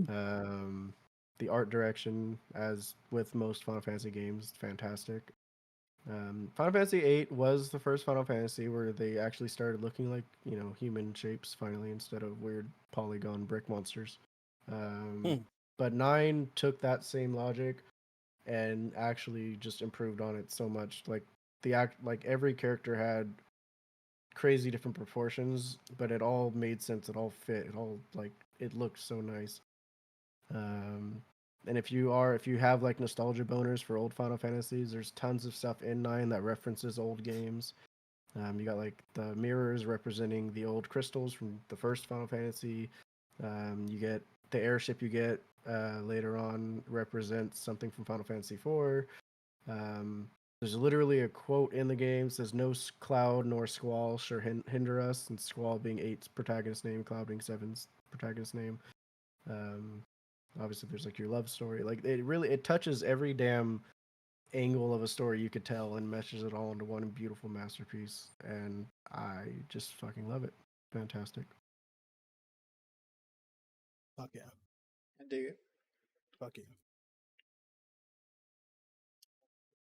Um, the art direction, as with most Final Fantasy games, fantastic. Final Fantasy VIII was the first Final Fantasy where they actually started looking like human shapes finally instead of weird polygon brick monsters. Um, Hmm. but nine took that same logic and actually just improved on it so much. Like every character had crazy different proportions, but it all made sense. It all fit. It all like it looked so nice. And if you have like nostalgia boners for old Final Fantasies, there's tons of stuff in 9 that references old games. You got like the mirrors representing the old crystals from the first Final Fantasy. You get the airship you get later on represents something from Final Fantasy IV. There's literally a quote in the game says, "No cloud nor squall shall hinder us," and squall being 8's protagonist name, cloud being 7's protagonist name. Obviously, there's like your love story. Like it touches every damn angle of a story you could tell and meshes it all into one beautiful masterpiece. And I just fucking love it. Fantastic. Fuck yeah. I dig it. Fuck yeah.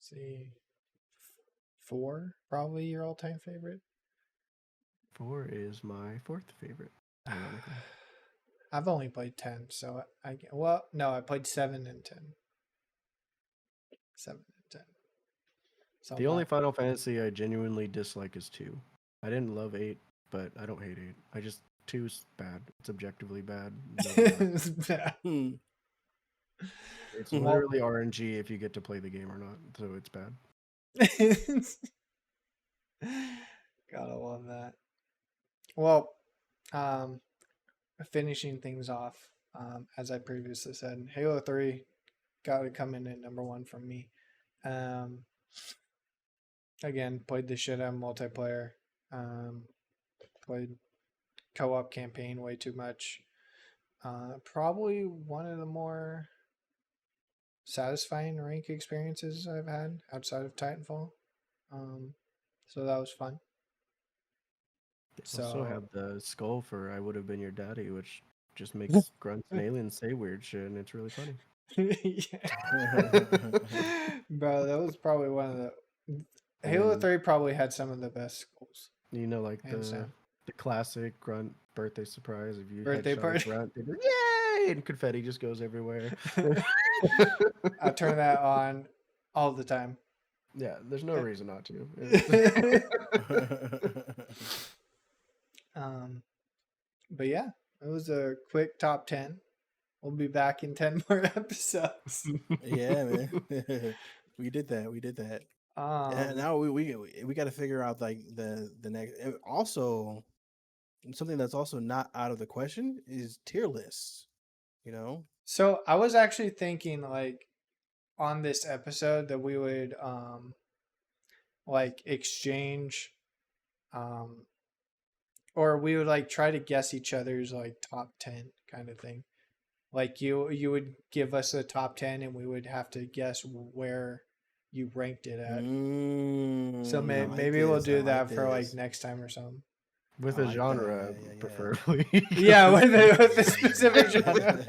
See, 4 probably your all-time favorite. 4 is my 4th favorite. Ironically. I've only played 10, so I played 7 and 10. 7 and 10. So The only Final Fantasy I genuinely dislike is 2. I didn't love 8, but I don't hate 8. I just 2's bad. It's objectively bad. it's bad. It's literally RNG if you get to play the game or not, so it's bad. Gotta love that. Well, finishing things off, as I previously said, Halo 3 got to come in at number 1 from me. Again, played the shit out of multiplayer. Played co-op campaign way too much. Probably one of the more satisfying rank experiences I've had outside of Titanfall. So that was fun. They also have the skull for "I Would Have Been Your Daddy," which just makes grunts and aliens say weird shit, and it's really funny. Bro, that was probably one of the Halo 3 probably had some of the best skulls. You know, like the classic grunt birthday surprise. If you birthday party grunt, yay! And confetti just goes everywhere. I turn that on all the time. Yeah, there's no reason not to. But yeah, it was a quick top 10. We'll be back in 10 more episodes. Yeah, man. We did that. And now we got to figure out like the next. Also, something that's also not out of the question is tier lists. You know. So I was actually thinking like on this episode that we would like exchange or we would like try to guess each other's like top 10 kind of thing. Like you would give us a top 10 and we would have to guess where you ranked it at. So maybe we'll do that for like next time or something. With a genre, preferably. Yeah, with a specific genre.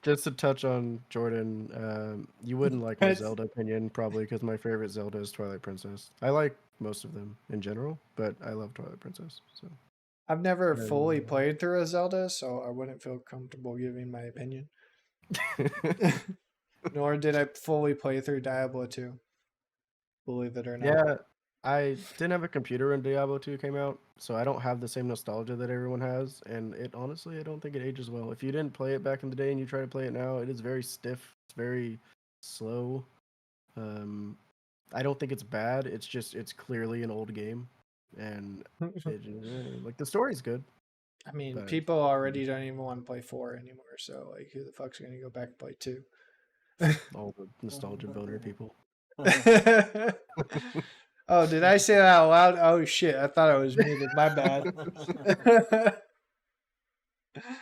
Just to touch on Jordan, you wouldn't like my Zelda opinion probably because my favorite Zelda is Twilight Princess. I like most of them in general, but I love Twilight Princess. So I've never fully played through a Zelda, so I wouldn't feel comfortable giving my opinion. Nor did I fully play through Diablo 2. Believe it or not. Yeah, I didn't have a computer when Diablo 2 came out, so I don't have the same nostalgia that everyone has, and it honestly, I don't think it ages well. If you didn't play it back in the day and you try to play it now, it is very stiff. It's very slow. I don't think it's bad. It's clearly an old game, and like the story's good. I mean, people already don't even want to play 4 anymore, so like, who the fuck's gonna go back and play 2? All the nostalgia boner people. Oh, did I say that out loud? Oh shit, I thought I was muted. My bad.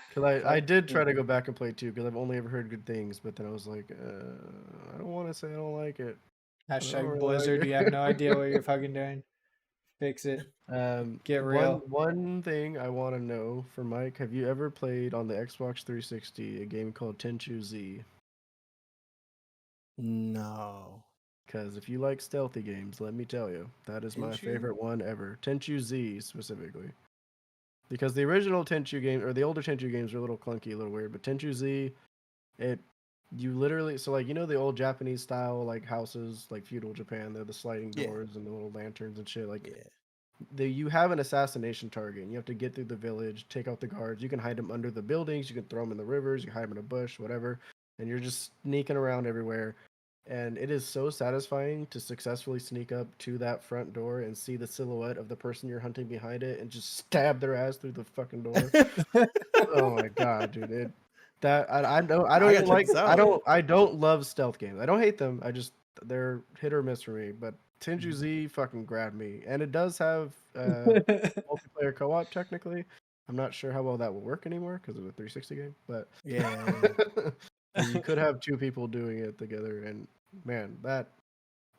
Because I did try to go back and play 2 because I've only ever heard good things, but then I was like, I don't want to say I don't like it. Hashtag Blizzard, you have no idea what you're fucking doing. Fix it. Get real. One thing I want to know for Mike, have you ever played on the Xbox 360 a game called Tenchu Z? No. Because if you like stealthy games, let me tell you, that is my favorite one ever. Tenchu Z specifically. Because the original Tenchu game, or the older Tenchu games, were a little clunky, a little weird, but Tenchu Z, you literally, so like, you know the old Japanese style, like houses, like feudal Japan, they're the sliding doors and the little lanterns and shit, like, you have an assassination target, and you have to get through the village, take out the guards. You can hide them under the buildings, you can throw them in the rivers, you can hide them in a bush, whatever, and you're just sneaking around everywhere. And it is so satisfying to successfully sneak up to that front door and see the silhouette of the person you're hunting behind it, and just stab their ass through the fucking door. Oh my god, dude! I don't I even gotta check like this out. I don't love stealth games. I don't hate them. I just they're hit or miss for me. But Tenju Z fucking grabbed me, and it does have multiplayer co-op technically. I'm not sure how well that will work anymore because of the 360 game, but Yeah. but you could have two people doing it together, and man, that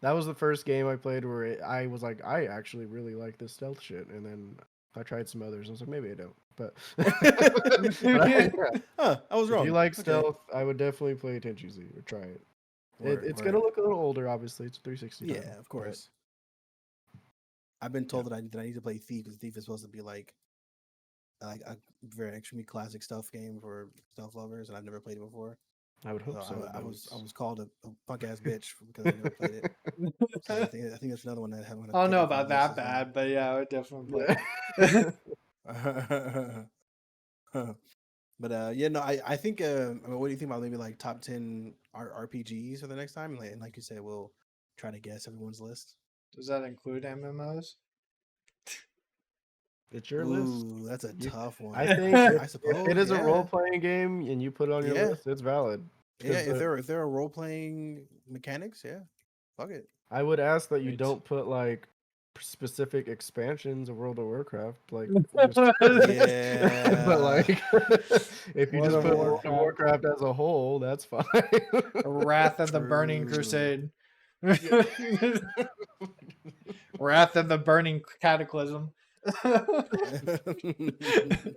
was the first game I played where I was like, I actually really like this stealth shit, and then I tried some others. I was like, maybe I don't, but, yeah. Huh, I was If wrong. you like Okay. stealth, I would definitely play Tenchu Z or try it. It's gonna look a little older, obviously. It's 360. Yeah, title, of course. I've been told that I need to play Thief because Thief is supposed to be like a very extremely classic stealth game for stealth lovers, and I've never played it before. I would hope so. I was called a punk ass bitch because I never played it. So I think that's another one that I want to. I don't know about that bad, but yeah, I would definitely play. But yeah, no, I think. I mean, what do you think about maybe like top 10 RPGs for the next time? And like you said, we'll try to guess everyone's list. Does that include MMOs? It's your Ooh, list. that's a tough one. I think I if suppose it is a yeah. role playing game and you put it on your Yeah. list, it's valid. Yeah, if there are role playing mechanics, yeah, fuck it. I would ask that you Right. don't put like specific expansions of World of Warcraft, like Yeah. but like if you World just of put World of Warcraft. Warcraft as a whole, that's fine. Wrath of the Burning True. Crusade. Wrath of the Burning Cataclysm.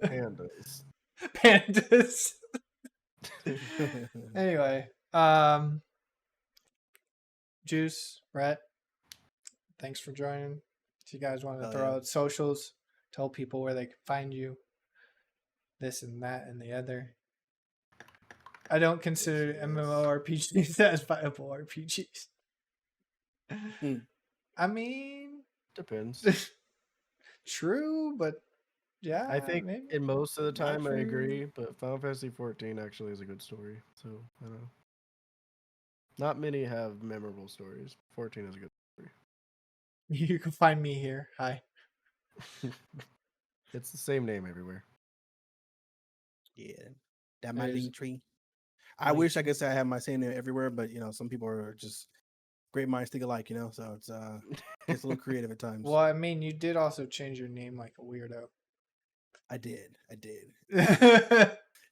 Pandas. Pandas. Anyway, Juice, Rhett, thanks for joining. If you guys want to throw out socials, tell people where they can find you, this and that and the other. I don't consider MMORPGs as viable RPGs. I mean, Depends. true, but yeah, I think maybe. in most of the Not time I true. agree, but Final Fantasy 14 actually is a good story. So I don't know. Not many have memorable stories. 14 is a good story. You can find me here. Hi. It's the same name everywhere. Yeah, that my There's- link tree. I wish I could say I have my same name everywhere, but you know, some people are just great minds think alike, you know. So it's gets a little creative at times. Well, I mean, you did also change your name like a weirdo. I did.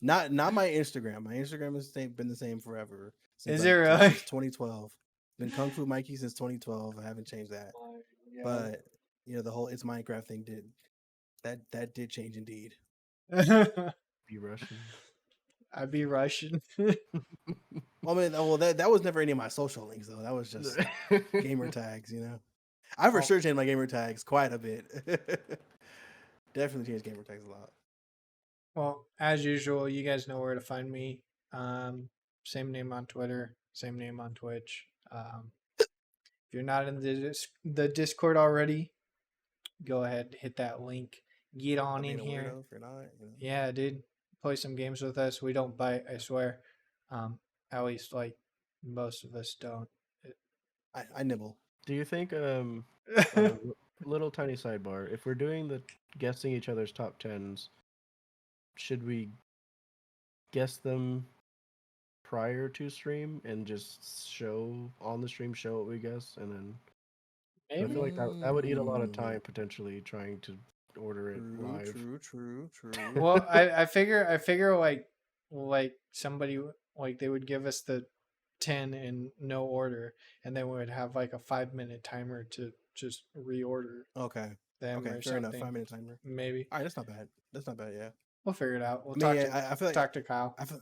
Not my Instagram. My Instagram has been the same forever. Is it really? Since 2012. Been Kung Fu Mikey since 2012. I haven't changed that. But you know, the whole it's Minecraft thing did did change indeed. Be Russian. I'd be Russian. Well, I mean, that was never any of my social links though. That was just gamer tags, you know. I for sure changed my gamer tags quite a bit. Definitely changed gamer tags a lot. Well, as usual, you guys know where to find me. Same name on Twitter, same name on Twitch. If you're not in the Discord already, go ahead, hit that link, get on in here. If you're not, you know. Yeah, dude, play some games with us. We don't bite, I swear. At least like most of us don't. I nibble. Do you think little tiny sidebar, if we're doing the guessing each other's top 10s, should we guess them prior to stream and just show on the stream show what we guess, and then I feel like that would eat a lot of time potentially trying to order it live. True. Well, I figure like somebody like they would give us the 10 in no order, and then we would have like a 5-minute timer to just reorder Okay. them or Fair enough. something. 5-minute timer. Maybe. All right, that's not bad. Yeah. We'll figure it out. We'll I mean, talk to I feel like talk to Kyle. I feel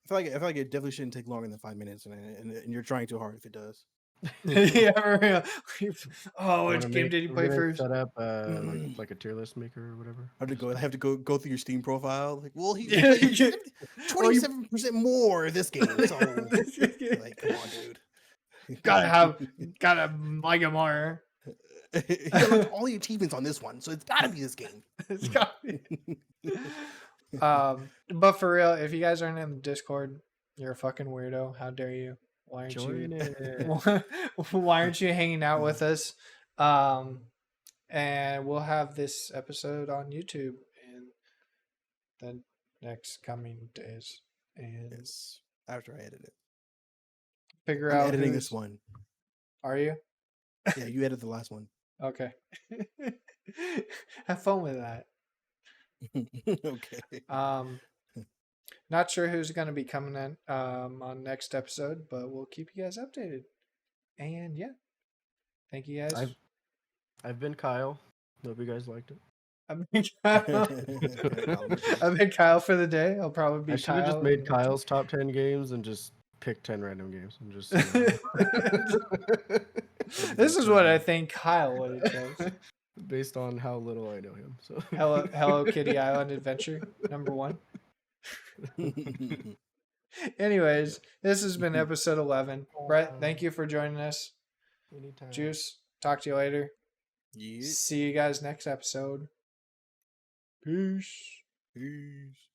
like it definitely shouldn't take longer than 5 minutes, and you're trying too hard if it does. Yeah, for real. Oh, which Wanna game make- did you we're play gonna first? Set up like a tier list maker or whatever. I have to go through your Steam profile. Like, well, he's Yeah, 27% more this game. So, like, come on, dude. Gotta like him more. He unlocked all the achievements on this one, so it's got to be this game. It's got me. But for real, if you guys aren't in the Discord, you're a fucking weirdo. How dare you? Why aren't Join you? it. Why aren't you hanging out with us? And we'll have this episode on YouTube in the next coming days, and Yes, after I edit it. figure I'm out editing who's. this one. Are you? Yeah, you edit the last one. Okay. Have fun with that. Okay. Not sure who's going to be coming in on next episode, but we'll keep you guys updated. And yeah, thank you guys. I've been Kyle. Hope you guys liked it. I've been Kyle. I've been Kyle for the day. I'll probably be I should have just Kyle made in the Kyle's top 10 games and just picked 10 random games. I'm just This is what I think Kyle would have chose. based on how little I know him. So Hello Kitty Island Adventure #1. Anyways, this has been episode 11. Brett, thank you for joining us. anytime. Juice, talk to you later. Yeah. See you guys next episode. Peace. Peace.